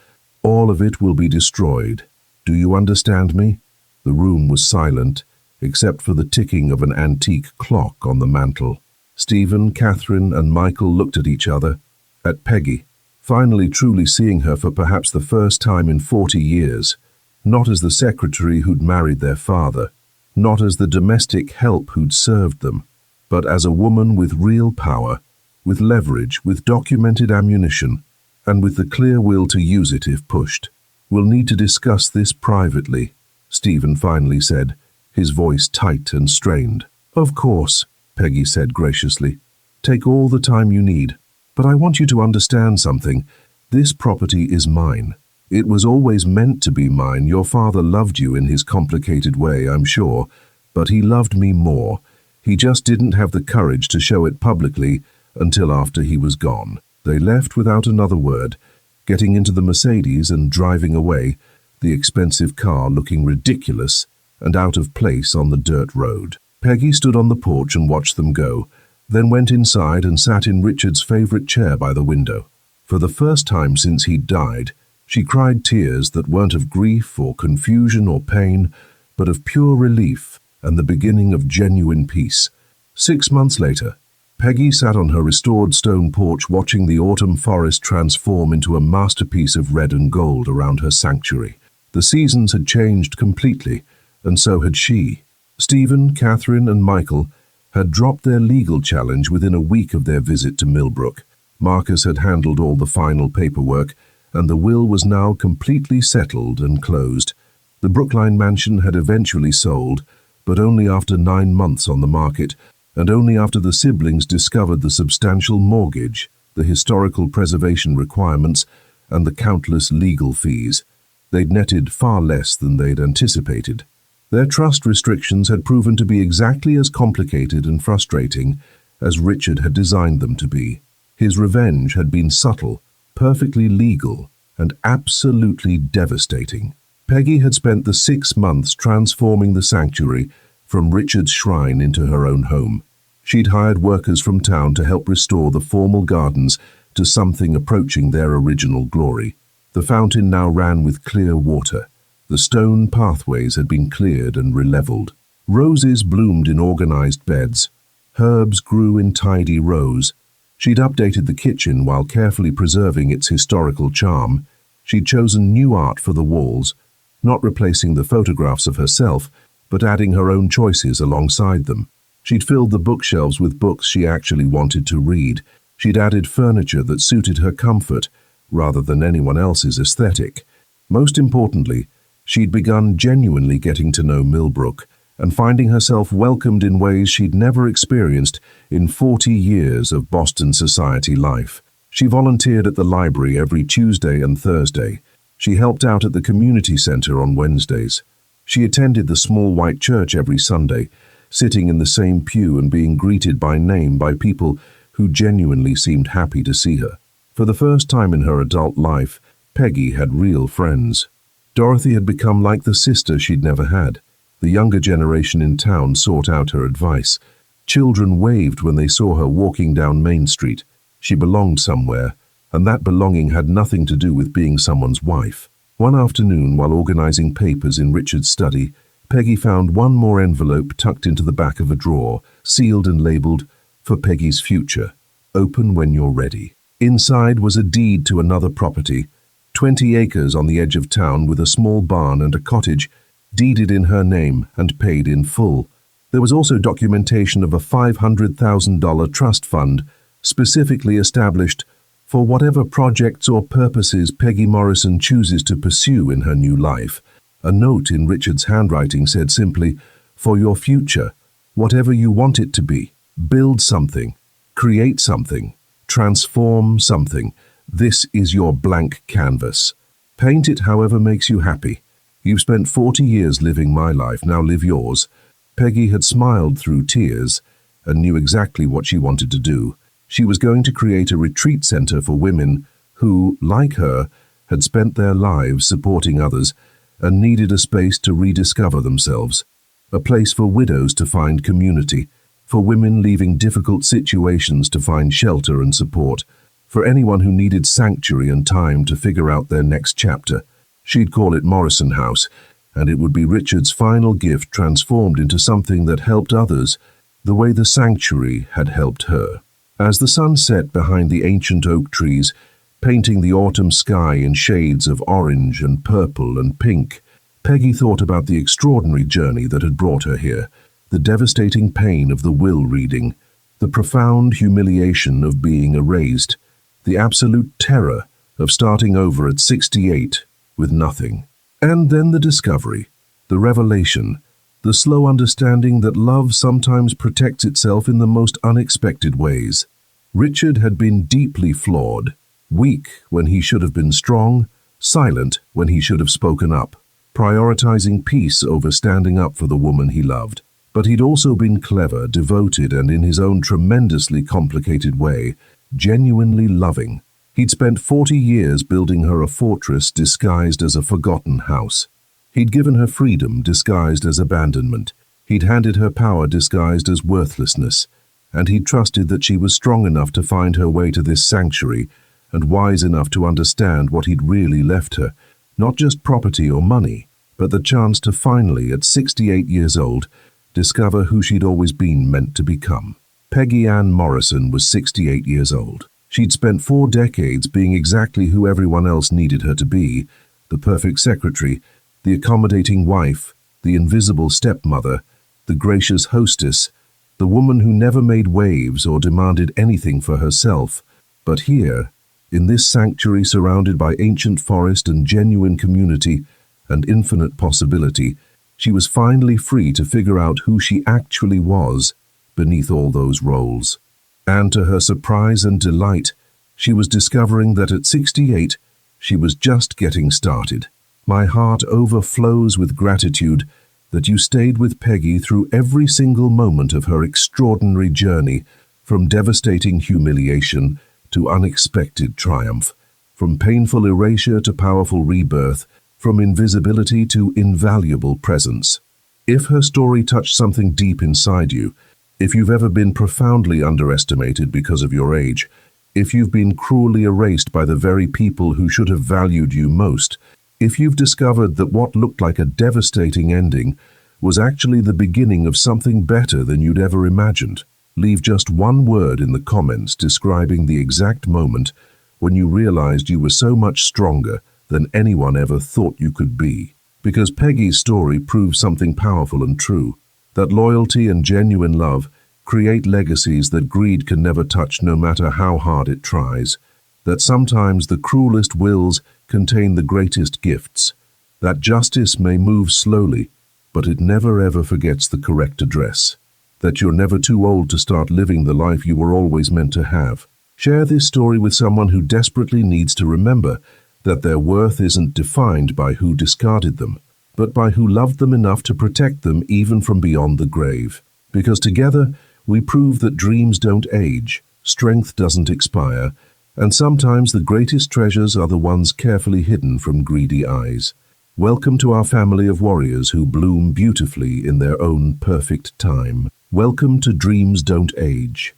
all of it will be destroyed. Do you understand me? The room was silent, except for the ticking of an antique clock on the mantel. Stephen, Catherine, and Michael looked at each other, at Peggy, finally truly seeing her for perhaps the first time in 40 years, not as the secretary who'd married their father, not as the domestic help who'd served them, but as a woman with real power, with leverage, with documented ammunition, and with the clear will to use it if pushed. We'll need to discuss this privately, Stephen finally said, his voice tight and strained. Of course, Peggy said graciously. Take all the time you need. But I want you to understand something. This property is mine. It was always meant to be mine. Your father loved you in his complicated way, I'm sure, but he loved me more. He just didn't have the courage to show it publicly until after he was gone. They left without another word, getting into the Mercedes and driving away, the expensive car looking ridiculous and out of place on the dirt road. Peggy stood on the porch and watched them go, then went inside and sat in Richard's favorite chair by the window. For the first time since he'd died, she cried tears that weren't of grief or confusion or pain, but of pure relief and the beginning of genuine peace. 6 months later, Peggy sat on her restored stone porch watching the autumn forest transform into a masterpiece of red and gold around her sanctuary. The seasons had changed completely, and so had she. Stephen, Catherine, and Michael had dropped their legal challenge within a week of their visit to Millbrook. Marcus had handled all the final paperwork, and the will was now completely settled and closed. The Brookline mansion had eventually sold, but only after 9 months on the market, and only after the siblings discovered the substantial mortgage, the historical preservation requirements, and the countless legal fees. They'd netted far less than they'd anticipated. Their trust restrictions had proven to be exactly as complicated and frustrating as Richard had designed them to be. His revenge had been subtle, perfectly legal, and absolutely devastating. Peggy had spent the 6 months transforming the sanctuary from Richard's shrine into her own home. She'd hired workers from town to help restore the formal gardens to something approaching their original glory. The fountain now ran with clear water. The stone pathways had been cleared and relevelled. Roses bloomed in organized beds. Herbs grew in tidy rows. She'd updated the kitchen while carefully preserving its historical charm. She'd chosen new art for the walls, not replacing the photographs of herself, but adding her own choices alongside them. She'd filled the bookshelves with books she actually wanted to read. She'd added furniture that suited her comfort, rather than anyone else's aesthetic. Most importantly, she'd begun genuinely getting to know Millbrook and finding herself welcomed in ways she'd never experienced in 40 years of Boston society life. She volunteered at the library every Tuesday and Thursday. She helped out at the community center on Wednesdays. She attended the small white church every Sunday, sitting in the same pew and being greeted by name by people who genuinely seemed happy to see her. For the first time in her adult life, Peggy had real friends. Dorothy had become like the sister she'd never had. The younger generation in town sought out her advice. Children waved when they saw her walking down Main Street. She belonged somewhere, and that belonging had nothing to do with being someone's wife. One afternoon, while organizing papers in Richard's study, Peggy found one more envelope tucked into the back of a drawer, sealed and labeled, "For Peggy's future. Open when you're ready." Inside was a deed to another property, 20 acres on the edge of town with a small barn and a cottage, deeded in her name and paid in full. There was also documentation of a $500,000 trust fund, specifically established for whatever projects or purposes Peggy Morrison chooses to pursue in her new life. A note in Richard's handwriting said simply, "For your future, whatever you want it to be, build something, create something, transform something. This is your blank canvas. Paint it however makes you happy. You've spent 40 years living my life, now live yours." Peggy had smiled through tears and knew exactly what she wanted to do. She was going to create a retreat center for women who, like her, had spent their lives supporting others and needed a space to rediscover themselves. A place for widows to find community, for women leaving difficult situations to find shelter and support, for anyone who needed sanctuary and time to figure out their next chapter. She'd call it Morrison House, and it would be Richard's final gift transformed into something that helped others the way the sanctuary had helped her. As the sun set behind the ancient oak trees, painting the autumn sky in shades of orange and purple and pink, Peggy thought about the extraordinary journey that had brought her here, the devastating pain of the will reading, the profound humiliation of being erased, the absolute terror of starting over at 68 with nothing. And then the discovery, the revelation, the slow understanding that love sometimes protects itself in the most unexpected ways. Richard had been deeply flawed, weak when he should have been strong, silent when he should have spoken up, prioritizing peace over standing up for the woman he loved. But he'd also been clever, devoted, and in his own tremendously complicated way, genuinely loving. He'd spent 40 years building her a fortress disguised as a forgotten house. He'd given her freedom disguised as abandonment. He'd handed her power disguised as worthlessness. And he'd trusted that she was strong enough to find her way to this sanctuary and wise enough to understand what he'd really left her, not just property or money, but the chance to finally, at 68 years old, discover who she'd always been meant to become. Peggy Ann Morrison was 68 years old. She'd spent 4 decades being exactly who everyone else needed her to be, the perfect secretary, the accommodating wife, the invisible stepmother, the gracious hostess, the woman who never made waves or demanded anything for herself. But here, in this sanctuary surrounded by ancient forest and genuine community and infinite possibility, she was finally free to figure out who she actually was beneath all those roles. And to her surprise and delight, she was discovering that at 68, she was just getting started. My heart overflows with gratitude that you stayed with Peggy through every single moment of her extraordinary journey, from devastating humiliation to unexpected triumph, from painful erasure to powerful rebirth, from invisibility to invaluable presence. If her story touched something deep inside you, if you've ever been profoundly underestimated because of your age, if you've been cruelly erased by the very people who should have valued you most, if you've discovered that what looked like a devastating ending was actually the beginning of something better than you'd ever imagined, leave just one word in the comments describing the exact moment when you realized you were so much stronger than anyone ever thought you could be. Because Peggy's story proves something powerful and true, that loyalty and genuine love create legacies that greed can never touch no matter how hard it tries, that sometimes the cruelest wills contain the greatest gifts, that justice may move slowly, but it never ever forgets the correct address, that you're never too old to start living the life you were always meant to have. Share this story with someone who desperately needs to remember that their worth isn't defined by who discarded them, but by who loved them enough to protect them even from beyond the grave. Because together, we prove that dreams don't age, strength doesn't expire, and sometimes the greatest treasures are the ones carefully hidden from greedy eyes. Welcome to our family of warriors who bloom beautifully in their own perfect time. Welcome to Dreams Don't Age.